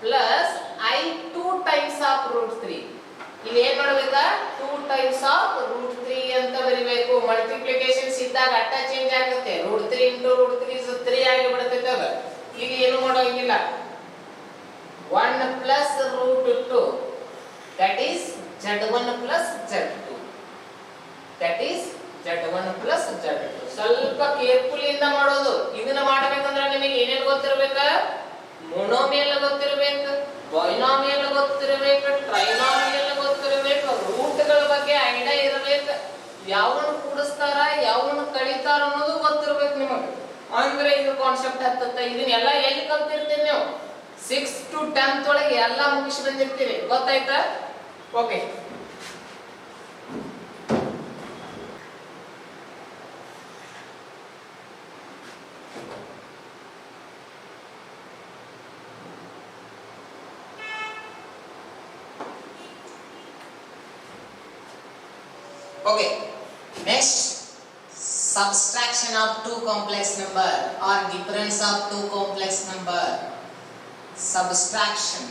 plus I 2 times of root 3. ಇಲ್ಲಿ ಏನ್ ಮಾಡಬೇಕಾ, 2 times of root 3 ಅಂತ ಬರಿಬೇಕು. ಮಲ್ಟಿಪ್ಲಿಕೇಶನ್ಸ್ ಇದ್ದಾಗ ಅಟ್ಟ ಚೇಂಜ್ ಆಗುತ್ತೆ. root 3 into root 3 is 3 ಆಗಿ ಬಿಡುತ್ತೆ. ಅದ ಈಗ ಏನು ಮಾಡೋಂಗಿಲ್ಲ. 1 plus root 2, that is z1 plus z2. That is z1 plus z2. ಸ್ವಲ್ಪ ಕೇರ್ಫುಲ್ ಇಂದ ಮಾಡೋದು. ಇದನ್ನ ಮಾಡಬೇಕಂದ್ರೆ ನಿಮಗೆ ಏನೇನು ಗೊತ್ತಿರಬೇಕು, ಮೊನೋಮಿಯಲ್ ಗೊತ್ತಿರಬೇಕು, ಬೈನಾಮಿಯಲ್ ಗೊತ್ತಿರಬೇಕು, ಟ್ರೈನಾಮಿಯಲ್ ಗೊತ್ತಿರಬೇಕು, ರೂಟ್ಗಳ ಬಗ್ಗೆ ಐಡಿಯಾ ಇರಬೇಕು, ಯಾವನ್ನ ಕೂಡಿಸ್ತಾರ ಯಾವನ್ನ ಕಳಿತಾರ ಅನ್ನೋದು ಗೊತ್ತಿರಬೇಕು ನಿಮಗೆ. ಅಂದ್ರೆ ಇದು ಕಾನ್ಸೆಪ್ಟ್ ಹತ್ತತ್ತೆ. ಇದನ್ನೆಲ್ಲ ಎಲ್ಲಿ ಕಲ್ತಿರ್ತೀರಿ ನೀವು? 6th to 10th ಒಳಗೆ ಎಲ್ಲ ಮುಗಿಸಿ ಬಂದಿರ್ತೀರಿ. ಗೊತ್ತಾಯ್ತಾ? Okay, okay, next, subtraction of two complex number or difference of two complex number. subtraction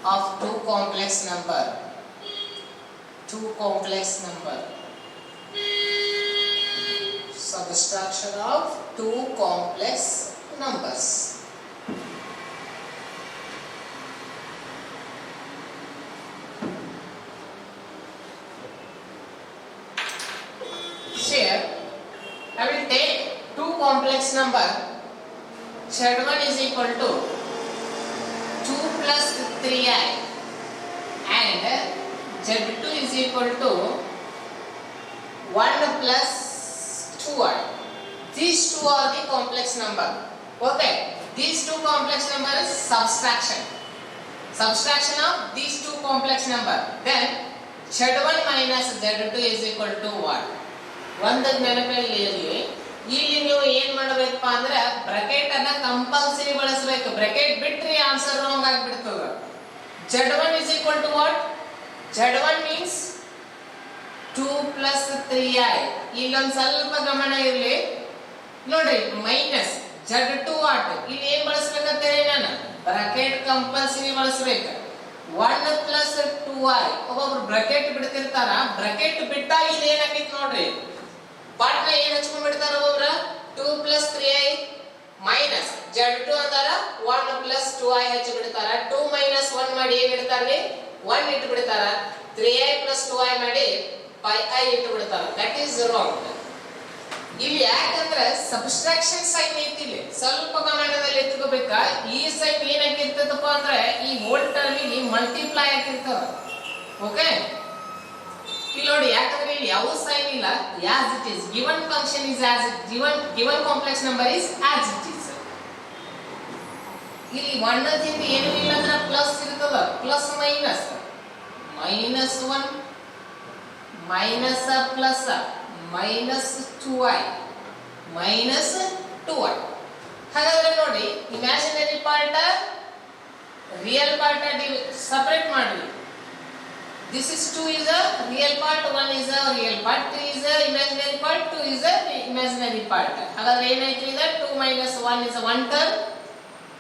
of two complex number subtraction of two complex numbers. Here I will take two complex number. Z1 is equal to 2 plus 3i and Z2 is equal to 1 plus 2i. These two are the complex number. Okay, these two complex number is subtraction of these two complex number. Then Z1 minus Z2 is equal to what? ಒಂದಕ್ಕೆ ನೆನಪಲ್ಲಿ ಇರಲಿ. ಇಲ್ಲಿ ನೀವು ಏನ್ ಮಾಡಬೇಕಪ್ಪ ಅಂದ್ರೆ bracket ಅನ್ನ compulsory ಬಳಸಬೇಕು. ಬ್ರಾಕೆಟ್ ಬಿಟ್ರೆ ಆನ್ಸರ್ ರಾಂಗ್ ಆಗಿಬಿಡ್ತದೆ. Z1 is equal to what? Z1 means 2 plus 3i. ಇಲ್ಲೊಂದು ಸ್ವಲ್ಪ ಗಮನ ಇರಲಿ ನೋಡ್ರಿ. ಮೈನಸ್ Z2 ವಾಟ್ ಇಲ್ಲಿ ಏನ್ ಬಳಸಬೇಕಂತೇಳಿ ನಾನು ಬ್ರಾಕೆಟ್ ಕಂಪಲ್ಸರಿ ಬಳಸಬೇಕು. 1 plus 2i ಒಬ್ಬೊಬ್ರು ಬ್ರಾಕೆಟ್ ಬಿಡ್ತಿರ್ತಾರ. ಬ್ರಾಕೆಟ್ ಬಿಟ್ಟಾಗ ಇಲ್ಲಿ ಏನಾಗೈತಿ ನೋಡ್ರಿ, ಪಾರ್ಟ್ನ ಏನ್ ಹಚ್ಕೊಂಡ್ ಬಿಡ್ತಾರ ಒಬ್ಬೊಬ್ರ 2 plus 3i ಮೈನಸ್ Z2 ಅಂತಾರ 1 plus 2i ಹಚ್ಚಿ ಬಿಡ್ತಾರ. 2 minus 1 ಮಾಡಿ ಏನ್ ಇಡ್ತಾರ್ರಿ 1 ಇಟ್ಟು ಬಿಡ್ತಾರ. 3i plus 2i ಮಾಡಿ 5i ಇಟ್ಟು ಬಿಡ್ತಾರ. That is wrong. ಇಲ್ಲಿ ಯಾಕಂದ್ರೆ ಸಬ್ಸ್ಟ್ರಾಕ್ಷನ್ ಸೈನ್ ಐತಿ, ಇಲ್ಲಿ ಸ್ವಲ್ಪ ಗಮನದಲ್ಲಿ ಇಟ್ಕೋಬೇಕಾ. ಈ ಸೈನ್ ಏನಾಗಿರ್ತದಪ್ಪ ಅಂದ್ರೆ ಈ ಹೋಲ್ ಟರ್ಮಿಗೆ ಮಲ್ಟಿಪ್ಲೈ ಆಗಿರ್ತದ. ಓಕೆ, ಇಲ್ಲಿ ನೋಡಿ ಯಾಕಂದ್ರೆ ಇಲ್ಲಿ ಯಾವ ಸೈನ್ ಇಲ್ಲ, as it is given function is as it given complex number is as it is. ಇಲ್ಲಿ ಒಂದದಿಂದ ಏನು ಇಲ್ಲ ಅಂದ್ರೆ ಪ್ಲಸ್ ಇರ್ತದ, plus minus minus 1 minus plus minus 2i minus 2i. ಹಾಗಾದ್ರೆ ನೋಡಿ imaginary part real part separate ಮಾಡ್ರಿ. This is 2 is a real part, 1 is a real part, 3 is a imaginary part, 2 is a imaginary part. ಹಾಗಾದ್ರೆ ಏನಾಯ್ತು ಇದು 2 minus 1 is a 1 term.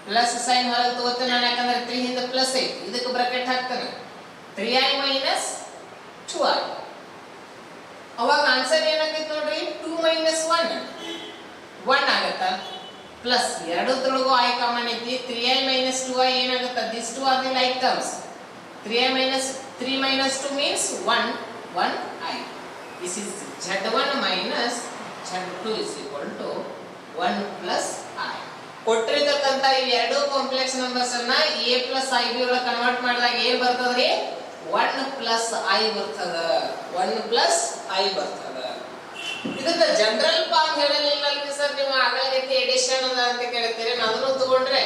Plus sign ಹೊರಗೆ ತಗೋತೇನೆ ನಾನು, ಯಾಕಂದ್ರೆ 3 ಹಿಂದೆ ಪ್ಲಸ್ ಐತಿ, ಇದಕ್ಕೆ ಬ್ರಾಕೆಟ್ ಹಾಕ್ತೇನೆ 3i minus 2i. ಅವಾಗ ಆನ್ಸರ್ ಏನಾಗೈತೆ ನೋಡ್ರಿ 2 minus 1 ಆಗತ್ತಾ. ಪ್ಲಸ್ ಎರಡರೊಳಗೂ i ಕಾಮನ್ ಐತಿ. 3i minus 2i ಏನಾಗುತ್ತಾ, this two are the like terms. 3 minus 2 means 1i. This is Z1 minus Z2 is equal to 1 plus i. ಕೊಟ್ಟಿರತಕ್ಕಂತ ಈ ಎರಡು complex numbers ಅನ್ನ a plus ib ಒಳಗೆ convert ಮಾಡಿದಾಗ ಏನ್ ಬರ್ತದ್ರಿ 1 plus i ಬರ್ತದ. 1 plus i ಬರ್ತದ. ಇದನ್ನ ಜನರಲ್ ಫಾರ್ಮ್ ಹೇಳಲಿಲ್ಲ ಸರ್ ನೀವು. ಆಗಲೇ ಎಡಿಷನ್ ಅಂತ ಕೇಳ್ತೀರಿ, ಅದನ್ನು ತಗೊಂಡ್ರೆ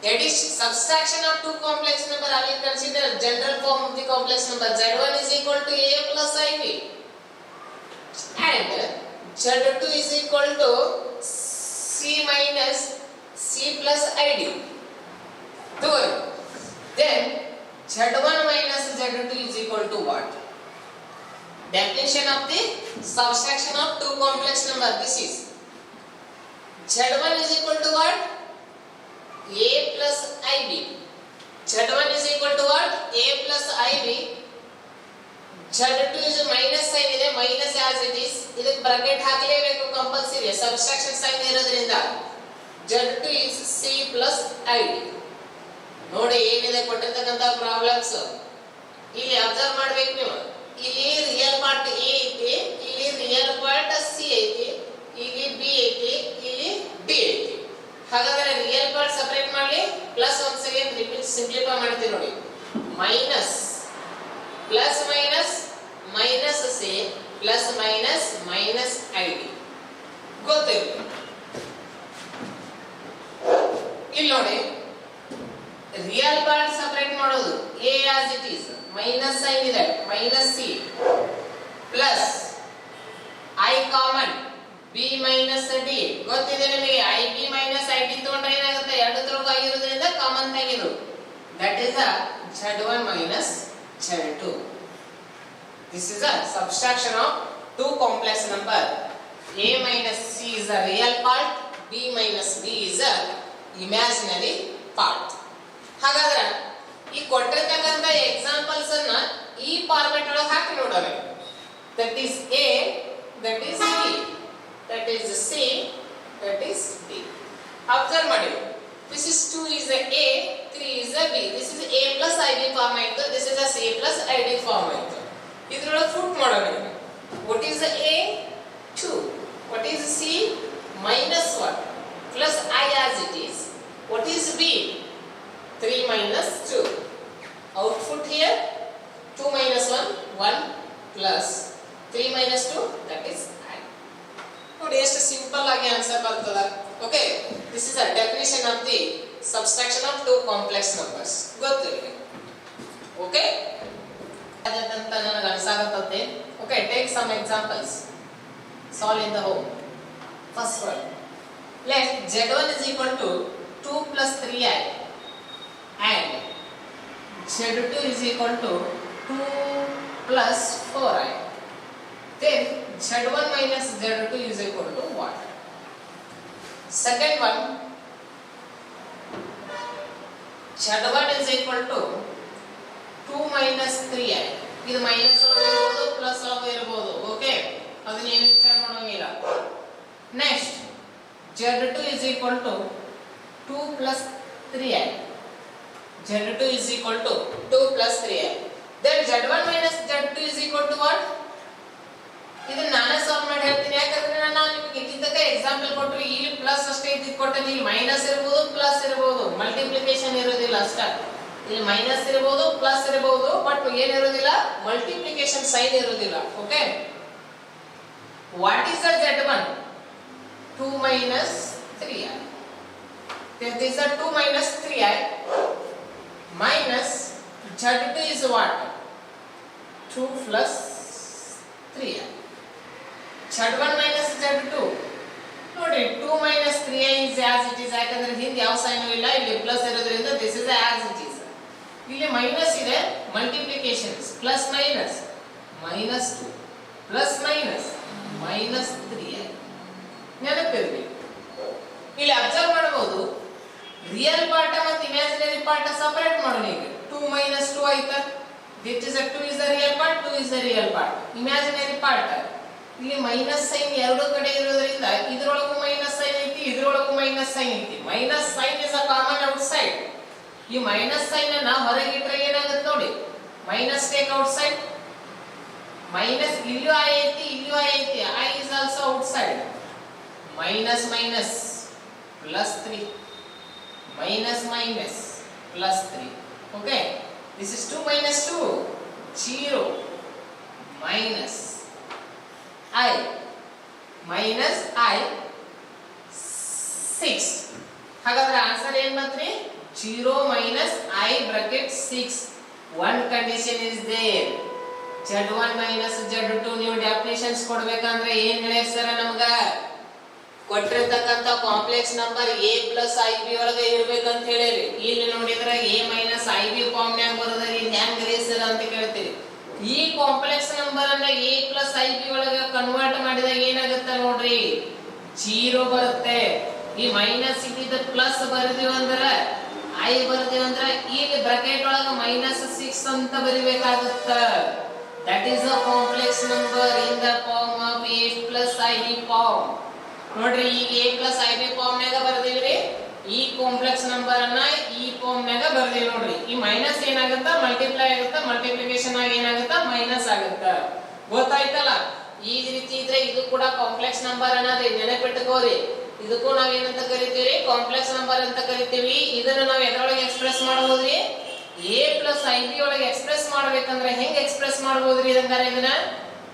addition subtraction of two complex number I will consider general form of the complex number. Z1 is equal to a plus ib and Z2 is equal to c minus c plus id. Then Z1 minus Z2 is equal to what? Definition of the subtraction of two complex number. This is Z1 is equal to what? a plus ib. Z1 is equal to what? a plus ib. Z2 is minus sign ಇದೆ, minus as it is. ಇದಕ್ಕೆ bracket ಹಾಕಲೇಬೇಕು compulsory, subtraction sign ಇರೋದ್ರಿಂದ. Z2 is c plus id. ನೋಡಿ ಏನಿದೆ ಕೊಟ್ಟಿರ್ತಕ್ಕಂತ problems ಇಲ್ಲಿ observe ಮಾಡ್ಬೇಕು ನೀವು. ಇಲ್ಲಿ real part a ಐತಿ, ಇಲ್ಲಿ ರಿಯಲ್ ಪಾರ್ಟ್ c ಐತಿ, ಇಲ್ಲಿ b ಐತಿ, ಇಲ್ಲಿ d ಐತಿ. ಹಾಗಾದ್ರೆ ರಿಯಲ್ ಪಾರ್ಟ್ ಸಪರೇಟ್ ಮಾಡಿ ಪ್ಲಸ್ ಒಂದ್ ಸೆಕೆಂಡ್ ರಿಪೀಟ್ ಸಿಂಪ್ಲಿಫೈ ಮಾಡ್ತೀವಿ ನೋಡಿ. Minus plus minus minus C plus minus minus ID ಗೊತ್ತಿಲ್ಲ. ಇಲ್ಲಿ ನೋಡಿ ರಿಯಲ್ ಪಾರ್ಟ್ ಸಪರೇಟ್ ಮಾಡೋದು a as it is, minus sign ಇದೆ minus C plus i common b minus d ಗೊತ್ತಿದೆ ನಿಮಗೆ. ib ಮೈನಸ್ id ತಗೊಂಡ್ರೆ ಏನಾಗುತ್ತೆ, ಎರಡರೊಳಗೂ ಆಗಿರೋದ್ರಿಂದ ಕಾಮನ್ ತೆಗೆದು that is a Z1 minus Z2. This is a subtraction of two complex number. A minus C is a real part, B minus D is a imaginary part. ಹಾಗಾದ್ರೆ ಈ ಕೊಟ್ಟಿರ್ತಕ್ಕಂಥ examples ಅನ್ನ ಈ format ಒಳಗೆ ಹಾಕಿ ನೋಡೋಣ. That is A, that is B, that is C, that is D. Observe ಮಾಡಿ. This is 2 is a A, 3 is a B. This is A plus IB form ಆಯ್ತು. This is a C plus ID form ಆಯ್ತು. ಇದರೊಳಗೆ foot ಮಾಡೋಣ. What is the A? 2. What is C? Minus 1 plus I as it is. What is B? 3 minus 2. Output here 2 minus 1, 1 plus 3 minus 2, that is I. ನೋಡಿ ಎಷ್ಟು simple ಆಗಿ answer ಬರ್ತದ. Okay, this is a definition of the subtraction of two complex numbers. ಗೊತ್ತಿರಲಿ. Okay, ಅದಂತ ನನಗೆ ಅನ್ಸಾಗತ್ತೆ. Okay, take some examples. Solve in the home. First one, let Z1 is equal to 2 plus 3i and Z2 is equal to 2 plus 4i. Then Z1 minus Z2 is equal to what? Second one, Z1 is equal to 2 minus 3i. ಇದು minus ಇರಬಹುದು plus ಇರಬಹುದು. Okay, ಅದನ್ನ ಏನು ವಿಚಾರ ಮಾಡೋಂಗಿಲ್ಲ. Next Z2 is equal to 2 plus 3i. Z2 is equal to 2 plus 3i. Then Z1 minus Z2 is equal to what? ಇದನ್ನ ನಾನೇ solve ಮಾಡಿ ಹೇಳ್ತೀನಿ. ಯಾಕಂದ್ರೆ ನಾನು ನಿಮಗೆ ಇದ್ದಿದ್ದಕ್ಕೆ ಎಕ್ಸಾಂಪಲ್ ಕೊಟ್ಟರೆ ಇಲ್ಲಿ ಪ್ಲಸ್ ಅಷ್ಟೇ ಇದ್ದಿದ್ದು ಕೊಟ್ಟರೆ ಇಲ್ಲಿ ಮೈನಸ್ ಇರಬಹುದು ಪ್ಲಸ್ ಇರಬಹುದು, ಮಲ್ಟಿಪ್ಲಿಕೇಶನ್ ಇರೋದಿಲ್ಲ ಅಷ್ಟೇ. ಇಲ್ಲಿ ಮೈನಸ್ ಇರಬಹುದು ಪ್ಲಸ್ ಇರಬಹುದು, ಬಟ್ ಏನಿರೋದಿಲ್ಲ, ಮಲ್ಟಿಪ್ಲಿಕೇಶನ್ ಸೈನ್ ಇರೋದಿಲ್ಲ. Okay, what is the Z1? 2 minus 3i. This is the 2 minus 3i minus Z2 is what? 2 plus 3i. Z1 minus Z2. ನೋಡಿ, 2 minus 3i is as it is. ಯಾಕಂದ್ರೆ ಹಿಂದೆ ಯಾವ sign ಇಲ್ಲ, ಇಲ್ಲಿ plus ಇರೋದ್ರಿಂದ this is as it is. ಇಲ್ಲಿ minus ಇದೆ, multiplications plus minus minus 2 plus minus minus 3i. ನೆನಪಿರಲಿ. ಇಲ್ಲಿ ಅಬ್ಸರ್ವ್ ಮಾಡಬಹುದು, ರಿಯಲ್ ಪಾರ್ಟ್ ಮತ್ತು ಇಮ್ಯಾಜಿನರಿ ಪಾರ್ಟ್ ಸಪರೇಟ್ ಮಾಡೋಣ. ಈಗ 2 minus 2 ಆಯ್ತಾ, this is 2 is the real part, 2 is the real part. Imaginary part ಇಲ್ಲಿ ಮೈನಸ್ ಸೈನ್ ಎರಡು ಕಡೆ ಇರೋದ್ರಿಂದ ಇದರೊಳಗೂ ಮೈನಸ್ ಸೈನ್ ಐತಿ, ಇದರೊಳಗೂ ಮೈನಸ್ ಸೈನ್ ಐತಿ. Minus sign is a common outside. ಈ ಮೈನಸ್ ಸೈನ್ ಅನ್ನ ಹೊರಗೆ ಇಟ್ಟರೆ ಏನಾಗುತ್ತೆ ನೋಡಿ, minus take outside. Minus ಇಲ್ಲೂ ಐ ಐತಿ, ಇಲ್ಲೂ ಐ ಐತಿ, I is also outside. Minus minus plus 3, minus minus plus 3. Okay, this is 2 minus 2, 0 minus I minus I 6. ಹಾಗಾದ್ರೆ ಆನ್ಸರ್ ಏನು ಬಂತ್ರಿ? 0 minus I bracket 6. One condition is there. Z1 minus Z2 ನೀವು definitions ಕೊಡಬೇಕಂದ್ರೆ ಏನು ಹೇಳ್ತಾರೆ ನಮಗ? ಕೊಟ್ಟಿರತಕ್ಕಂತ complex number A plus IB ಒಳಗೆ ಇರಬೇಕಂತ ಹೇಳಿರಿ. ಇಲ್ಲಿ ನೋಡಿದ್ರೆ A minus IB ಫಾರ್ಮ್ ನ್ಯಾಗ ಬರೋದ್ರಿ. ಇದು ಹೆಂಗ್ ರೀಸರ್ ಅಂತ ಕೇಳ್ತೀರಿ. ಈ ಕಾಂಪ್ಲೆಕ್ಸ್ ನಂಬರ್ ಅನ್ನ A plus IB ಒಳಗೆ ಕನ್ವರ್ಟ್ ಮಾಡಿದಾಗ ಏನಾಗುತ್ತೆ ನೋಡ್ರಿ, 0 ಬರುತ್ತೆ. ಈ ಮೈನಸ್ ಇದ್ದಿದ್ದ ಪ್ಲಸ್ ಬರೆದಿವ ಅಂದ್ರೆ I ಬರೆದಿವ ಅಂದ್ರೆ ಇಲ್ಲಿ ಬ್ರಾಕೆಟ್ ಒಳಗೆ ಮೈನಸ್ 6 ಅಂತ ಬರಿಬೇಕಾಗುತ್ತ. That is a complex number in the form of A plus IB form. ನೋಡ್ರಿ, ಈಗ A plus IB ಫಾರ್ಮ್ ನಾಗ ಬರೆದಿವ್ರಿ. ಈ ಕಾಂಪ್ಲೆಕ್ಸ್ ನಂಬರ್ ಅನ್ನ ಈ ಫಾರ್ಮ್ ನಾಗ ಬರ್ದೇವಿ ನೋಡ್ರಿ. ಈ ಮೈನಸ್ ಏನಾಗುತ್ತಾ, ಮಲ್ಟಿಪ್ಲೈ ಆಗುತ್ತಾ, ಮಲ್ಟಿಪ್ಲಿಕೇಶನ್ ಆಗಿ ಏನಾಗುತ್ತಾ, ಮೈನಸ್ ಆಗುತ್ತಾ. ಗೊತ್ತಾಯ್ತಲ್ಲ? ಈ ರೀತಿ ಇದ್ರೆ ಇದು ಕೂಡ ಕಾಂಪ್ಲೆಕ್ಸ್ ನಂಬರ್ ಅನ್ನೋದ್ರಿ, ನೆನಪಿಟ್ಟುಕೋರಿ. ಇದಕ್ಕೂ ನಾವ್ ಏನಂತ ಕರಿತೀವಿ, ಕಾಂಪ್ಲೆಕ್ಸ್ ನಂಬರ್ ಅಂತ ಕರಿತೀವಿ. ಇದನ್ನ ನಾವ್ ಎದರೊಳಗೆ ಎಕ್ಸ್ಪ್ರೆಸ್ ಮಾಡಬಹುದ್ರಿ, A plus IB ಒಳಗೆ ಎಕ್ಸ್ಪ್ರೆಸ್ ಮಾಡ್ಬೇಕಂದ್ರೆ ಹೆಂಗ್ ಎಕ್ಸ್ಪ್ರೆಸ್ ಮಾಡಬಹುದ್ರಿ? ಇದನ್ನ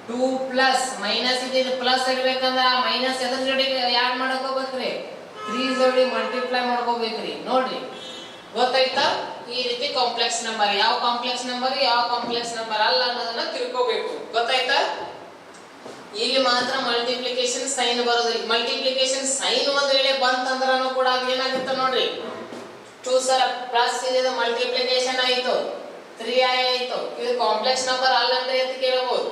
2 ಪ್ಲಸ್ ಮೈನಸ್ ಇದೆ, ಇದು ಪ್ಲಸ್ ಇರ್ಬೇಕಂದ್ರ ಆ ಮೈನಸ್ ಎದ್ರ ಜೋಡಿಗೆ ಯಾಡ್ ಮಾಡಕ್ ಹೋಗ್ಬೇಕ್ರಿ, 3 ಜೋಡಿ ಮಲ್ಟಿಪ್ಲೈ ಮಾಡ್ಕೋಬೇಕ್ರಿ. ನೋಡ್ರಿ, ಗೊತ್ತಾಯ್ತಾ? ಈ ರೀತಿ ಕಾಂಪ್ಲೆಕ್ಸ್ ನಂಬರ್ ಯಾವ ಕಾಂಪ್ಲೆಕ್ಸ್ ನಂಬರ್ ಯಾವ ಕಾಂಪ್ಲೆಕ್ಸ್ ನಂಬರ್ ಅಲ್ಲ ಅನ್ನೋದನ್ನ ತಿಳ್ಕೋಬೇಕು. ಗೊತ್ತಾಯ್ತಾ? ಇಲ್ಲಿ ಮಾತ್ರ ಮಲ್ಟಿಪ್ಲಿಕೇಶನ್ ಸೈನ್ ಬರೋದಿಲ್ಲ. ಮಲ್ಟಿಪ್ಲಿಕೇಶನ್ ಸೈನ್ ಒಂದ್ ವೇಳೆ ಬಂತಂದ್ರೂ ಕೂಡ ಏನಾಗುತ್ತೆ ನೋಡ್ರಿ, 2 ಸರ ಪ್ಲಸ್ ಇದೆ, ಮಲ್ಟಿಪ್ಲಿಕೇಶನ್ ಆಯ್ತು, 3i ಆಯ್ತು. ಇದು ಕಾಂಪ್ಲೆಕ್ಸ್ ನಂಬರ್ ಅಲ್ಲ ಅಂದ್ರೆ ಅಂತ ಕೇಳಬಹುದು.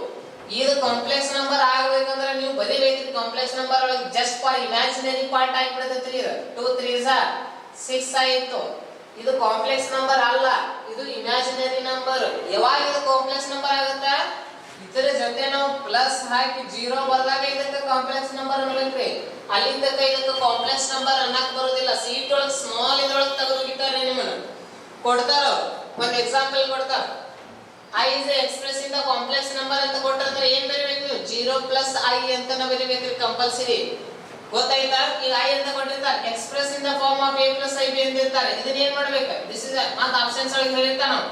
ಇದು ಕಾಂಪ್ಲೆಕ್ಸ್ ನಂಬರ್ ಆಗಬೇಕಂದ್ರೆ ನೀವು ಬರಿಬೇಕು. ಕಾಂಪ್ಲೆಕ್ಸ್ ನಂಬರ್ ಒಳಗೆ ಜಸ್ಟ್ ಫಾರ್ ಇಮ್ಯಾಜಿನರಿ ಪಾರ್ಟ್ ಆಗಿಬಿಡ್ತೈತ್ರಿ ಇದು 2 3s 6 ಆಯಿತು. ಇದು ಕಾಂಪ್ಲೆಕ್ಸ್ ನಂಬರ್ ಅಲ್ಲ, ಇದು ಇಮ್ಯಾಜಿನರಿ ನಂಬರ್. ಯಾವಾಗ ಇದು ಕಾಂಪ್ಲೆಕ್ಸ್ ನಂಬರ್ ಆಗುತ್ತಾ, ಇದರ ಜೊತೆ ನಾವು ಪ್ಲಸ್ ಹಾಕಿ 0 ಬರ್ದಾಗ ಇದಕ್ಕೆ ಕಾಂಪ್ಲೆಕ್ಸ್ ನಂಬರ್ ಅನ್ನಬೇಕ್ರಿ. ಅಲ್ಲಿಂದ ಇದಕ್ಕೆ ಕಾಂಪ್ಲೆಕ್ಸ್ ನಂಬರ್ ಅನ್ನಕ್ ಬರೋದಿಲ್ಲ. ಸೀಟ್ ಒಳಗೆ ಸ್ಮಾಲ್ ಇದ್ರೊಳಗೆ ತೆಗೆದು ಬಿಟ್ಟಾರೆ ನಿಮ್ಮನ್ನ ಕೊಡ್ತಾರ. ಒಂದು ಎಕ್ಸಾಂಪಲ್ ಕೊಡ್ತಾರ, i is express in the complex number ಅಂತ ಕೊಟ್ಟರೆ ಏನ್ ಬರೀಬೇಕು, 0 ಪ್ಲಸ್ i ಅಂತ ಬರೀಬೇಕ್ರಿ ಕಂಪಲ್ಸರಿ. ಗೊತ್ತಾಯ್ತಾ? ಈಗ i ಅಂತ ಕೊಟ್ಟಿರ್ತಾರೆ, express in the form of a plus ib ಅಂತ ಇರ್ತಾರೆ. ಇದನ್ನ ಏನ್ ಮಾಡ್ಬೇಕು, ದಿಸ್ ಇಸ್ ಅಂತ ಆಪ್ಷನ್ಸ್ ಒಳಗೆ ಹೇಳಿರ್ತಾನ ನಾವು.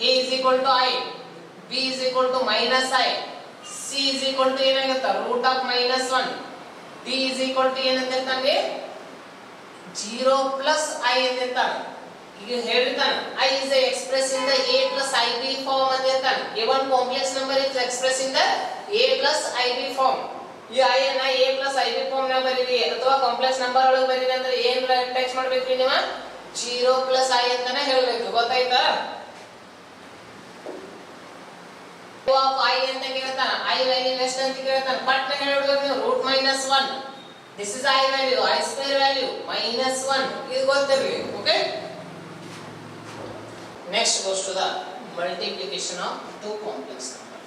a is equal to i, b is equal to minus i, c is equal to ಏನಾಗುತ್ತೆ root of minus 1, d is equal to ಏನಂತ ಇರ್ತಾನೆ 0 plus i ಅಂತ ಇರ್ತಾನೆ. ಈಗ ಹೇಳ್ತಾನೆ i is expressed in the a plus ib form ಅಂತ ಹೇಳ್ತಾನೆ. given complex number is expressed in the a plus ib form. ಈ i ಅನ್ನ a plus ib form ನ ಬರೀರಿ ಅಥವಾ ಕಾಂಪ್ಲೆಕ್ಸ್ ನಂಬರ್ ಒಳಗೆ ಬರೀರಿ ಅಂದ್ರೆ ಏನ್ ಟೆಕ್ಸ್ಟ್ ಮಾಡ್ಬೇಕ್ರಿ ನೀವು, 0 plus i ಅಂತಾನೆ ಹೇಳಬೇಕು. ಗೊತ್ತಾಯ್ತಾ? of i ಅಂತ ಕೇಳ್ತಾನೆ, i ವ್ಯಾಲ್ಯೂ ಎಷ್ಟು ಅಂತ ಕೇಳ್ತಾನೆ, ಪಟ್ನ ಹೇಳ್ಬೇಕು ನೀವು root minus 1. this is i value, i square value minus 1. ಇದು ಗೊತ್ತಿರಲಿ. Okay, next goes to the multiplication of two complex numbers.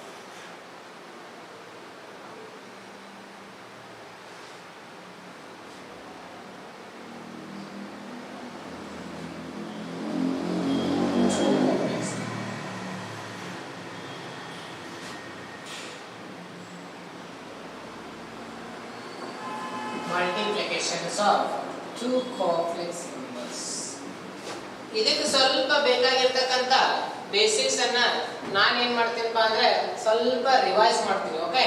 Multiplications of two complex numbers. ಇದಕ್ಕೆ ಸ್ವಲ್ಪ ಬೇಕಾಗಿರ್ತಕ್ಕಂತ ಬೇಸಿಕ್ಸ್ ಅನ್ನ ನಾನು ಏನ್ ಮಾಡ್ತೀನಪ್ಪ ಅಂದ್ರೆ ಸ್ವಲ್ಪ ರಿವೈಸ್ ಮಾಡ್ತೀನಿ. ಓಕೆ,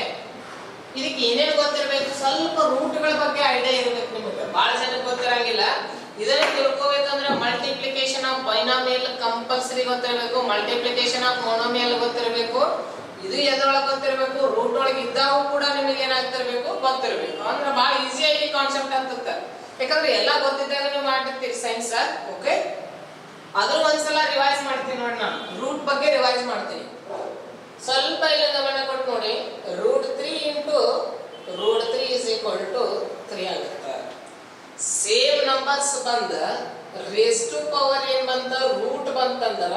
ಇದಕ್ಕೆ ಏನೇನು ಗೊತ್ತಿರಬೇಕು, ಸ್ವಲ್ಪ ರೂಟ್ಗಳ ಬಗ್ಗೆ ಐಡಿಯಾ ಇರಬೇಕು ನಿಮಗೆ. ಬಹಳ ಜನಕ್ಕೆ ಗೊತ್ತಿರಂಗಿಲ್ಲ. ಇದನ್ನ ತಿಳ್ಕೋಬೇಕಂದ್ರೆ ಮಲ್ಟಿಪ್ಲಿಕೇಶನ್ ಆಫ್ ಬೈನಾಮಿಯಲ್ ಕಂಪಲ್ಸರಿ ಗೊತ್ತಿರಬೇಕು, ಮಲ್ಟಿಪ್ಲಿಕೇಶನ್ ಆಫ್ ಮೊನೋಮಿಯಲ್ ಗೊತ್ತಿರಬೇಕು. ಇದು ಎದ್ರೊಳಗೆ ಗೊತ್ತಿರಬೇಕು, ರೂಟ್ ಒಳಗೆ ಇದ್ದಾವು ಕೂಡ ನಿಮಗೆ ಏನಾಗ್ತಿರ್ಬೇಕು ಗೊತ್ತಿರಬೇಕು. ಅಂದ್ರೆ ಬಹಳ ಈಸಿಯಾಗಿ ಕಾನ್ಸೆಪ್ಟ್ ಅಂತ, ಯಾಕಂದ್ರೆ ಎಲ್ಲ ಗೊತ್ತಿದ್ದಾಗ ನೀವು ಮಾಡಿರ್ತೀರಿ ಸೈನ್ಸ್. ಓಕೆ, ಅದ್ರ ಒಂದ್ಸಲ ರಿವೈಸ್ ಮಾಡ್ತೀನಿ ನೋಡಿ. ನಾನು ರೂಟ್ ಬಗ್ಗೆ ರಿವೈಸ್ ಮಾಡ್ತೀನಿ. ಸ್ವಲ್ಪ ಇಲ್ಲ ಗಮನ ಕೊಟ್ಟು ನೋಡಿ. √3 ಇಂಟು √3 ಇಸ್ ಈಕ್ವಲ್ ಟು 3 ಆಗುತ್ತೆ. ಸೇಮ್ ನಂಬರ್ಸ್ ಬಂದ ರೇಸ್ ಟು ಪವರ್ ಏನ್ ಬಂತ ರೂಟ್ ಬಂತಂದ್ರ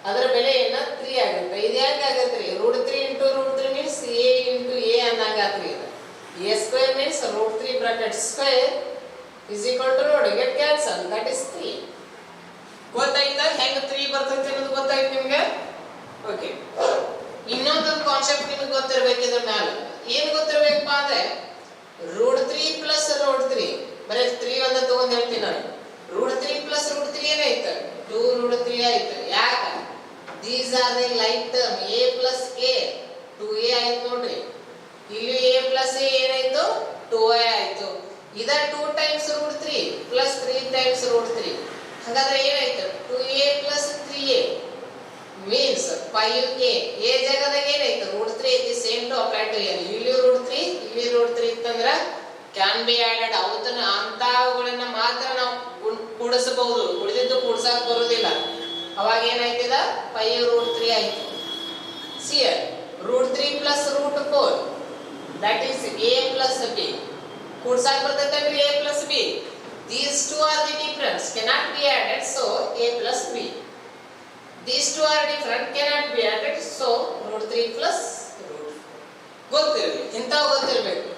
ಅದರ ಬೆಲೆ ಏನ 3 ಆಗುತ್ತೆ. ಇದು ಯಾಕೆ ಆಗತ್ರಿ, √3 into √3 means a into a ಅನ್ನಂಗಾತ್ರಿ. a square means √3 bracket square is equal to ನೋಡಿ ಗೆಟ್ ಕ್ಯಾನ್ಸಲ್, ದಟ್ ಇಸ್ 3. ಗೊತ್ತಾಯ್ತಾ ಹೆಂಗ 3 ಬರ್ತೈತೆ ಅನ್ನೋದು ಗೊತ್ತಾಯ್ತು ನಿಮ್ಗೆ? ಓಕೆ, ಇನ್ನೊಂದು ಕಾನ್ಸೆಪ್ಟ್ ನಿಮಗೆ ಗೊತ್ತಿರಬೇಕು. ಇದ್ರ ಮ್ಯಾಲ ಏನ್ ಗೊತ್ತಿರಬೇಕಪ್ಪ ಅಂದ್ರೆ √3 ಪ್ಲಸ್ √3 ಬರೀ 3 ಒಂದ ತಗೊಂಡ್ ಹೇಳ್ತೀನಿ ನಾನು. √3 ಪ್ಲಸ್ √3 ಏನಾಯ್ತು, 2√3 ಆಯ್ತು. ಯಾಕ, these are the like term, a plus a 2a ಆಯ್ತು ನೋಡ್ರಿ. ಇಲ್ಲಿ a ಪ್ಲಸ್ a ಏನಾಯ್ತು 2a ಆಯ್ತು. ಇದ 2 ಟೈಮ್ಸ್ √3 ಪ್ಲಸ್ 3 ಟೈಮ್ಸ್ √3. ಹಾಗಾದ್ರೆ ಏನಾಯ್ತು 2a plus 3a means 5a. a ಜಾಗದಾಗ ಏನಾಯ್ತು √3 ಐತಿ, same to apply to a. ಇಲ್ಲಿ √3 ಇಲ್ಲಿ √3 ಇತ್ತಂದ್ರ ಕ್ಯಾನ್ ಬಿ ಆಡೆಡ್. ಅವತ್ತನ್ನ ಅಂತವುಗಳನ್ನ ಮಾತ್ರ ನಾವು ಕೂಡಿಸಬಹುದು, ಉಳಿದಿದ್ದು ಕೂಡ್ಸಕ್ ಬರೋದಿಲ್ಲ. ಅವಾಗ ಏನಾಯ್ತದ 5√3 ಆಯ್ತು. ಸಿಯರ್ √3 plus √4 that is a plus b. ಕೂಡ್ಸಕ್ ಬರ್ತೈತೇನ್ರಿ a plus b. These two are the difference, cannot be added, so a plus b. These two are different, cannot be added, so √3 plus √4. ಗೊತ್ತಿರಲಿ, ಇಂಥವು ಗೊತ್ತಿರಬೇಕು.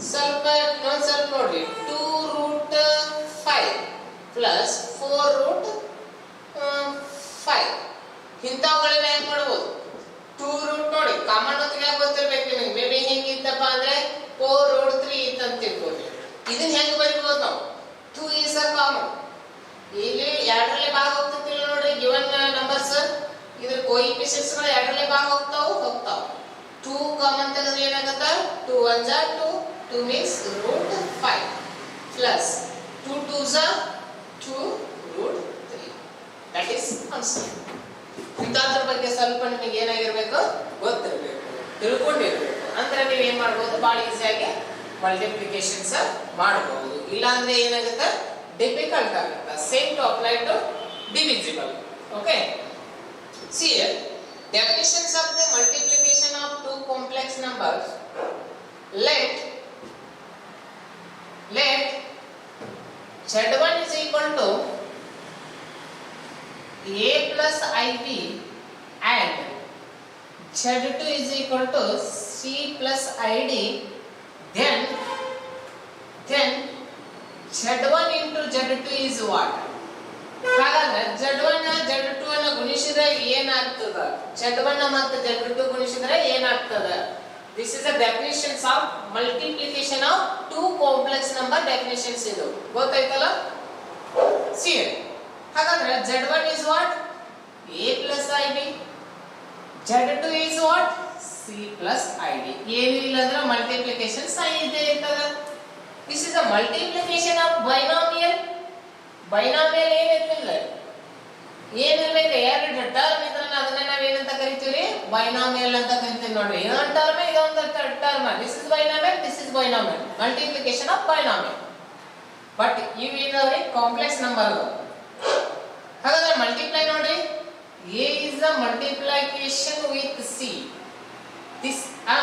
ಸ್ವಲ್ಪ ಇನ್ನೊಂದು ಸ್ವಲ್ಪ ನೋಡ್ರಿ, 2√5 ಪ್ಲಸ್ 4√5 ಇಂಥವುಗಳನ್ನ ಹೆಂಗ್ ಮಾಡ್ಬೋದು, 2 ನೋಡಿ ಕಾಮನ್ ಹೊತ್ತಿಗೆ ಗೊತ್ತಿರ್ಬೇಕು ನಿಮಗೆ. ಮೇ ಬಿ ಹಿಂಗಿತ್ತಪ್ಪ ಅಂದ್ರೆ 4√3 ಇತ್ತಂತ ತಿಳ್ಕೊಳ್ಳಿ. ಇದನ್ನ ಹೆಂಗ್ ಬರೀಬಹುದು ನಾವು, 2 is a common. ಇಲ್ಲಿ ಎರಡರಲ್ಲಿ ಭಾಗ ಹೋಗ್ತಿಲ್ಲ ನೋಡ್ರಿ ಗಿವನ್ ನಂಬರ್ಸ್. ಇದ್ರ ಕೋಎಫಿಷಿಯಂಟ್ಸ್ ಗಳು ಎರಡರಲ್ಲಿ ಭಾಗ ಹೋಗ್ತಾವು. 2 ಕಾಮನ್ ತೆಗೆದ್ರೆ ಏನಾಗುತ್ತ, 2 1s are 2, 2 means √5 plus 2 2s are 2√3. That is answer. ಇಂಥದ್ರ ಬಗ್ಗೆ ಸ್ವಲ್ಪ ನಿಮಗೆ ಏನಾಗಿರ್ಬೇಕು ಗೊತ್ತಿರಬೇಕು, ತಿಳ್ಕೊಂಡಿರ್ಬೇಕು. ಅಂದ್ರೆ ನೀವು ಏನ್ ಮಾಡ್ಬೋದು, ಬಹಳ ಈಸಿಯಾಗಿ ಮಲ್ಟಿಪ್ಲಿಕೇಶನ್ಸ್ ಮಾಡಬಹುದು. ಇಲ್ಲಾಂದ್ರೆ ಏನಾಗುತ್ತೆ, ಡಿಫಿಕಲ್ಟ್ ಆಗುತ್ತೆ. Same to apply to divisible. Okay, see definitions of the multiplication of two complex numbers. Let Z1 is equal to A plus IB and Z2 is equal to C plus ID, then Z1 into Z2 is what? ಹಾಗಾದ್ರೆ Z1 Z2 ಅನ್ನು ಗುಣಿಸಿದ್ರೆ ಏನಾಗ್ತದ? Z1 ಮತ್ತು Z2 ಗುಣಿಸಿದ್ರೆ ಏನಾಗ್ತದ? This is a definitions of multiplication of two complex number definitions ಇದು ಗೊತ್ತಾಯ್ತಲ್ಲ? See, ಹಾಗಾದ್ರೆ Z1 is what? A plus IB. Z2 is what? C plus ID. ಏನು ಇಲ್ಲ ಅಂದ್ರೆ multiplication sign ಇದೆ ಇರ್ತದ. This is a multiplication of binomial. Binomial ಏನಿರಲಿಲ್ಲ, ಏನಿರಬೇಕು, ಎರಡು ಟರ್ಮ್ ಇದ್ರೆ ಅದನ್ನ ನಾವೇನಂತ ಕರಿತೀವಿ? ಬೈನಾಮಿಯಲ್ ಅಂತ ಕರಿತೀವಿ. ನೋಡ್ರಿ, ಇದೊಂದು ಟರ್ಮ್ ಇದೊಂದು term. This is binomial, this is binomial, multiplication of binomial. But ಇವೇನವ್ರಿ ಕಾಂಪ್ಲೆಕ್ಸ್ ನಂಬರ್. ಹಾಗಾದ್ರೆ ಮಲ್ಟಿಪ್ಲೈ ನೋಡ್ರಿ, A is a multiplication with C. This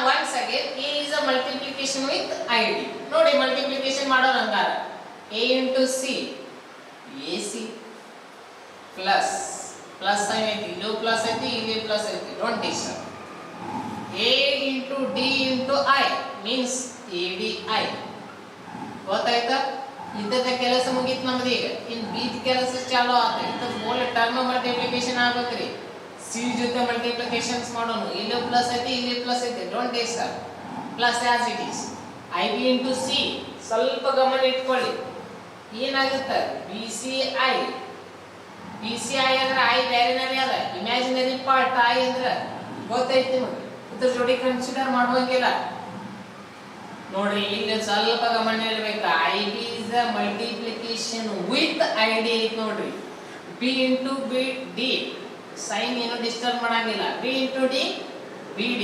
once again A is a multiplication with ID. ನೋಡಿ multiplication ಮಾಡೋಣ ಹಂಗಾರ. A into C, AC plus plus ಐತಿ, ಇಲ್ಲೂ plus ಐತಿ, ಇಲ್ಲಿ ಪ್ಲಸ್ ಐತಿ, don't disturb. A into D into I means ADI. ಗೊತ್ತಾಯ್ತಾ? ಇದ್ದದ ಕೆಲಸ ಮುಗೀತು ನಮ್ದು. ಈಗ ಇನ್ ಬೀಜ ಕೆಲಸ ಚಾಲೂ ಆತ. ಇಂಥ ಮೂಲ ಟರ್ಮ್ ಮಲ್ಟಿಪ್ಲಿಕೇಶನ್ ಆಗ್ಬೇಕ್ರಿ. ಸಿ ಜೊತೆ ಮಲ್ಟಿಪ್ಲಿಕೇಶನ್ಸ್ ಮಾಡೋಣ. ಇಲ್ಲಿ ಪ್ಲಸ್ ಐತಿ, ಇಲ್ಲಿ ಪ್ಲಸ್ ಐತಿ, don't disturb. Plus as it is. IB into C ಸ್ವಲ್ಪ ಗಮನ ಇಟ್ಕೊಳ್ಳಿ. ಏನಾಗುತ್ತೆ? BCI. BCI ಅಂದ್ರೆ I ಬೇರೆನೇ ಅದ, ಇಮ್ಯಾಜಿನರಿ ಪಾರ್ಟ್. I ಅಂದ್ರೆ ಗೊತ್ತೈತಿ ನಿಮಗೆ, ಇದ್ರ ಜೋಡಿ ಕನ್ಸಿಡರ್ ಮಾಡುವಂಗಿಲ್ಲ. ನೋಡ್ರಿ, ಇಲ್ಲಿ ಸ್ವಲ್ಪ ಗಮನ ಇರಬೇಕು. IB is a multiplication with ID ಐತಿ ನೋಡ್ರಿ. B into D ಸೈನ್ ಏನು ಡಿಸ್ಟರ್ಬ್ ಮಾಡಂಗಿಲ್ಲ. B into D BD.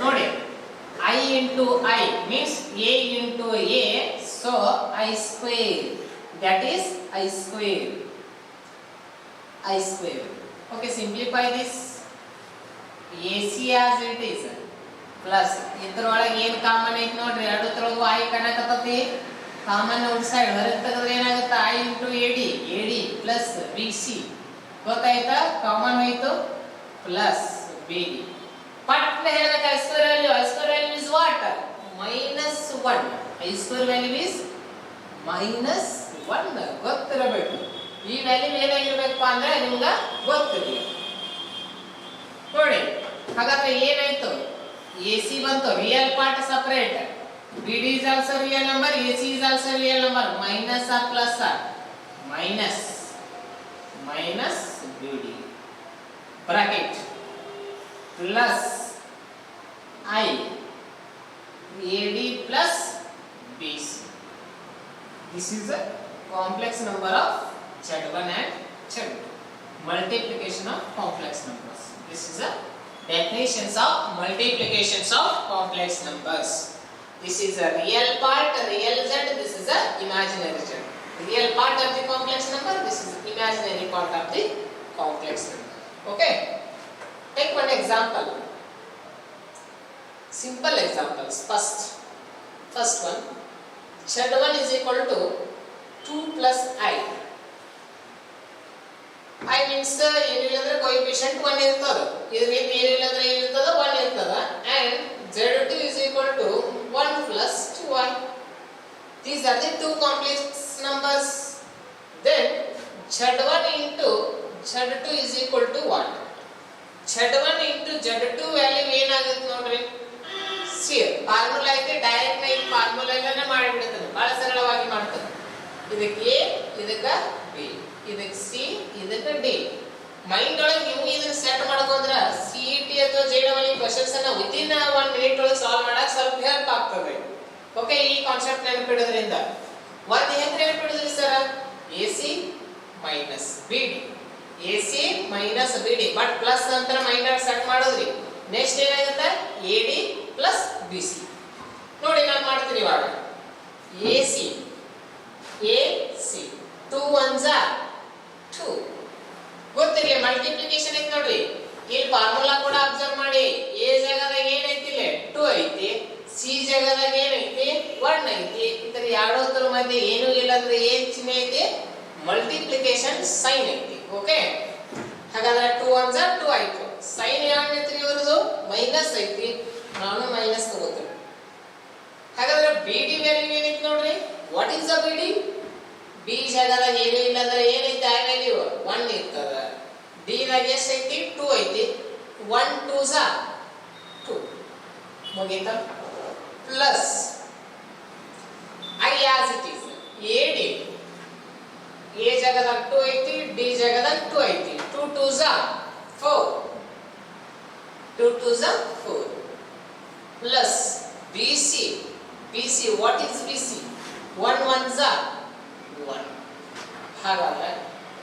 ನೋಡಿ, I into I means A into A, so I square, that is I square. Okay, simplify this. AC as it is plus ಇದ್ರೊಳಗೆ ಏನು common ಐತಿ ನೋಡ್ರಿ, ಎರಡತ್ರೊಳಗೂ I ಕಣಕತ್ತತಿ. Common out side ಹೊರಗೆ ತೆಗೆದ್ರೆ ಏನಾಗುತ್ತೆ? I into AD plus BC. ಗೊತ್ತಾಯ್ತಾ? Common ಹೋಯ್ತು plus BD. ಪಟ್ನೆ ಹೇಳಬೇಕು, I square value is what? -1. I square value is -1. ಗೊತ್ತಿರಬೇಕು. ಈ ವ್ಯಾಲ್ಯೂ ಏನಾಗಿರ್ಬೇಕು ಅಂದ್ರೆ ನಿಮ್ಗೆ ಗೊತ್ತಿರಲಿ. ನೋಡಿ, ಹಾಗಾದ್ರೆ ಏನಾಯ್ತು? AC ಬಂತು, real part separate. BD is also real number, AC is also real number. Minus or plus or? Minus BD bracket plus I AD plus BC. This is a complex number of Z1 and Z2. Multiplication of complex numbers. This is a definitions of multiplications of complex numbers. This is a real part, real Z. This is a imaginary Z. Real part of the complex number. This is imaginary part of the complex number. Okay. Take one example. Simple examples. First one. Z1 is equal to 2 plus I. I means ಏನಿಲ್ಲಂದ್ರೆ coefficient 1 ಇರ್ತದ. ಇದರಿಂದ ಏನಿಲ್ಲಂದ್ರೆ ಏನಿರ್ತದ? 1 ಇರ್ತದ. And Z2 is equal to 1 plus 2i. These are the two complex numbers. Then Z1 into Z2 is equal to what? Z1 into Z2 value ಏನಾಗುತ್ತೆ ನೋಡ್ರಿ. See, formula ಐತೆ, direct ಆಗಿ formula ಎಲ್ಲಾನೆ ಮಾಡಿಬಿಡ್ತಾನೆ, ಬಹಳ ಸರಳವಾಗಿ ಮಾಡ್ತಾನೆ. ಇದಕ್ಕೆ A, ಇದಕ್ಕೆ B, ಇದಕ್ಕೆ C, ಇದಕ್ಕೆ D. ಮೈಂಡ್ ಒಳಗೆ ನೀವು ಇದನ್ನ ಸೆಟ್ ಮಾಡ್ಕೊಂಡ್ರ CET ಅಥವಾ JEE ಕ್ವೆಶ್ಚನ್ಸ್ ಅನ್ನ ವಿತಿನ್ 1 ಮಿನಿಟ್ ಒಳಗೆ ಸಾಲ್ವ್ ಮಾಡಕ್ಕೆ ಸ್ವಲ್ಪ ಹೆಲ್ಪ್ ಆಗ್ತದೆ. ಓಕೆ, ಈ ಕಾನ್ಸೆಪ್ಟ್ ನೆನಪಿಡೋದ್ರಿಂದ ಒಂದು ಹೆಂಗ್ ನೆನಪಿಡಿದ್ರಿ sir? AC minus BD, AC minus BD, but plus ನಂತರ ಮೈಂಡ್ ಸೆಟ್ ಮಾಡೋದ್ರಿ. ನೆಕ್ಸ್ಟ್ ಏನಾಗುತ್ತೆ? AD plus BC. ನೋಡಿ, ನಾನು ಮಾಡ್ತೀನಿ ಇವಾಗ. AC 2 1s are 2. ಗೊತ್ತಿರಲಿ, ಮಲ್ಟಿಪ್ಲಿಕೇಶನ್ ಐತಿ ನೋಡ್ರಿ. ಇಲ್ಲಿ ಫಾರ್ಮುಲಾ ಕೂಡ ಅಬ್ಸರ್ವ್ ಮಾಡಿ. A ಜಾಗದಾಗ ಏನೈತಿ? 2 ಐತಿ. C ಜಾಗದಾಗ ಏನೈತಿ? 1 ಐತಿ. ಇದರ ಎರಡರ ಮಧ್ಯೆ ಏನು ಇಲ್ಲ ಅಂದ್ರೆ ಏನ್ ಚಿಹ್ನೆ ಐತಿ? ಮಲ್ಟಿಪ್ಲಿಕೇಶನ್ ಸೈನ್ ಐತಿ. ಓಕೆ, ಹಾಗಾದ್ರೆ 2 1 2 ಆಯ್ತು. ಸೈನ್ ಏನಾಗೈತ್ರಿ ಇವ್ರದು? ಮೈನಸ್ ಐತಿ. ನಾನು ಮೈನಸ್ ತಗೋತೀನಿ. ಹಾಗಾದ್ರೆ BD ವ್ಯಾಲ್ಯೂ ಏನೈತಿ ನೋಡ್ರಿ? What is the BD? B ಜಾಗದಾಗ ಏನೂ ಇಲ್ಲ ಅಂದ್ರೆ ಏನೈತಿ ಆ ವ್ಯಾಲ್ಯೂ? 1 ಇರ್ತದ. D ದಾಗ ಎಷ್ಟು ಐತಿ? 2 ಐತಿ. 1 2 2 ಮುಗೀತಾ? Plus I as it is AD. A ಜಾಗದಾಗ 2 ಐತಿ, D ಜಾಗದಾಗ 2 ಐತಿ. 2 2 4. 2 2 4 plus BC. BC, what is BC? 1 1 1. ಹಾಗಾದ್ರೆ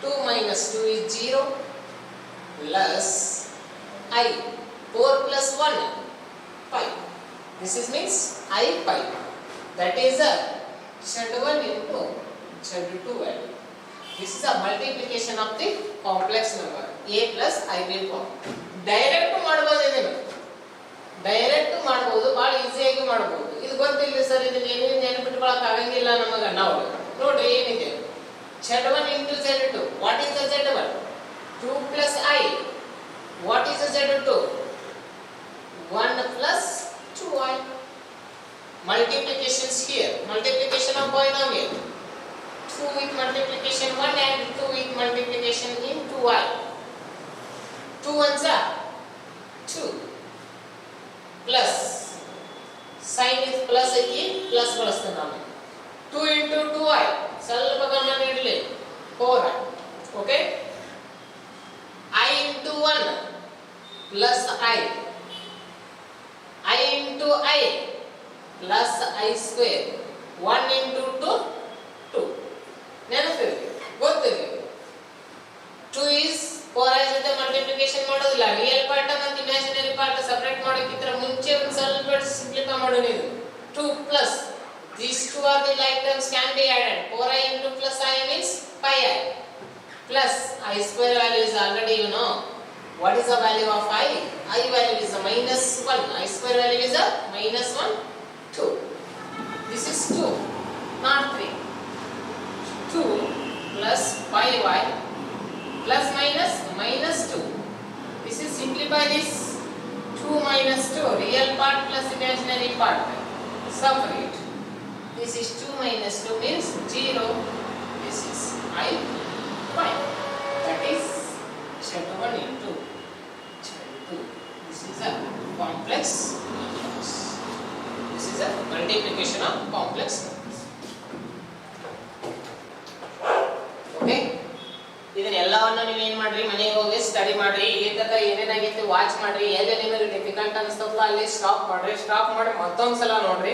2 minus 2 is 0 plus I 4 plus 1 5. This is means I 5. That is a Z1 into Z2 value. This is a multiplication of the complex number. A plus I will form. Direct ಮಾಡಬಹುದು. ಇದನ್ನ direct ಮಾಡಬಹುದು, ಬಹಳ ಈಸಿಯಾಗಿ ಮಾಡಬಹುದು. ಇದು ಗೊತ್ತಿಲ್ಲ sir, ಇದನ್ನ ಏನೇನು ನೆನಪಿಟ್ಕೊಳ್ಳೋಕೆ ಆಗಂಗಿಲ್ಲ ನಮಗೆ. ನಾವು ನೋಡ್ರಿ ಏನಿದೆ? Z1 into Z2. What is the Z1? 2 plus I. What is the Z2? 1 plus 2I. Multiplications here. Multiplication of polynomial. 2 with multiplication 1 and 2 with multiplication in 2I. 2 1s are 2 plus sign is plus again plus ಬಳಸ್ತೀನಿ ನಾನು. 2 into 2I ಸ್ವಲ್ಪ ಗಮನ ನೀಡಲಿ. 4I. Okay, I into 1 plus I into I plus I square. 1 into 2 2. ನೆನಪಿದೆ? ಗೊತ್ತಿದೆ? 2 is 4I ಜೊತೆ multiplication ಮಾಡೋದಿಲ್ಲ. Real part ಮತ್ತು ಇಮ್ಯಾಜಿನರಿ ಪಾರ್ಟ್ ಸೆಪರೇಟ್ ಮಾಡೋಕ್ಕಿಂತ ಮುಂಚೆ ಒಂದು ಸ್ವಲ್ಪ ಸಿಂಪ್ಲಿಫೈ ಮಾಡೋಣ. ಇದು 2 plus these two are the like terms can be added. 4I into plus I means 5I plus I square value is already you know. What is the value of I? I value is a minus 1. I square value is a minus 1 2. This is 2 not 3. 2 plus 5I plus minus minus 2. This is simplify this. 2 minus 2 real part plus imaginary part separate. This is 2 minus 2 means 0. This is I 5. That is Z1 into Z2. This is a complex numbers. This is a multiplication of complex numbers. Okay, ಇದನ್ನ ಎಲ್ಲವನ್ನ ನೀವು ಏನು ಮಾಡ್ರಿ? ಮನೆಗೆ ಹೋಗಿ study ಮಾಡ್ರಿ. ಇದಕ್ಕ ಏನೇನಾಗೈತಿ watch ಮಾಡ್ರಿ. ಎಲ್ಲಿ ನಿಮಗೆ ಡಿಫಿಕಲ್ಟ್ ಅನಿಸ್ತಲ್ಲ ಅಲ್ಲಿ ಸ್ಟಾಪ್ ಮಾಡ್ರಿ. ಸ್ಟಾಪ್ ಮಾಡಿ ಮತ್ತೊಂದು ಸಲ ನೋಡ್ರಿ.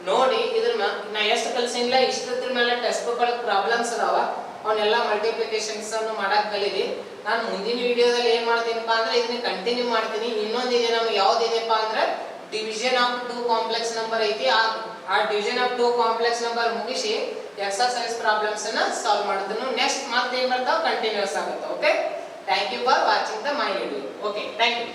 ನೋಡಿ ಇದ್ರ ನಾ ಎಷ್ಟು ಕಲಿಸಿಲ್ಲ ಇಷ್ಟದ್ರ ಮೇಲೆ ಟೆಕ್ಸ್ಟ್ ಬುಕ್ ಒಳಗೆ ಪ್ರಾಬ್ಲಮ್ಸ್ ಅದಾವ. ಅವನ್ನೆಲ್ಲ ಮಲ್ಟಿಪ್ಲಿಕೇಶನ್ಸ್ ಅನ್ನು ಮಾಡಕ್ ಕಲೀರಿ. ನಾನು ಮುಂದಿನ ವಿಡಿಯೋದಲ್ಲಿ ಏನ್ ಮಾಡ್ತೀನಪ್ಪ ಅಂದ್ರೆ ಇದನ್ನ ಕಂಟಿನ್ಯೂ ಮಾಡ್ತೀನಿ. ಇನ್ನೊಂದಿದೆ ನಮ್ಗೆ ಯಾವ್ದಿದೆಪ್ಪ ಅಂದ್ರೆ ಡಿವಿಷನ್ ಆಫ್ 2 ಕಾಂಪ್ಲೆಕ್ಸ್ ನಂಬರ್ ಐತಿ. ಆ ಡಿವಿಷನ್ ಆಫ್ 2 ಕಾಂಪ್ಲೆಕ್ಸ್ ನಂಬರ್ ಮುಗಿಸಿ ಎಕ್ಸರ್ಸೈಸ್ ಪ್ರಾಬ್ಲಮ್ಸ್ ಅನ್ನ ಸಾಲ್ವ್ ಮಾಡಿದ್ರು. ನೆಕ್ಸ್ಟ್ ಮತ್ತೆ ಏನ್ ಬರ್ತಾವ? ಕಂಟಿನ್ಯೂಸ್ ಆಗುತ್ತೆ. Okay, thank you for watching the my video. Okay, thank you.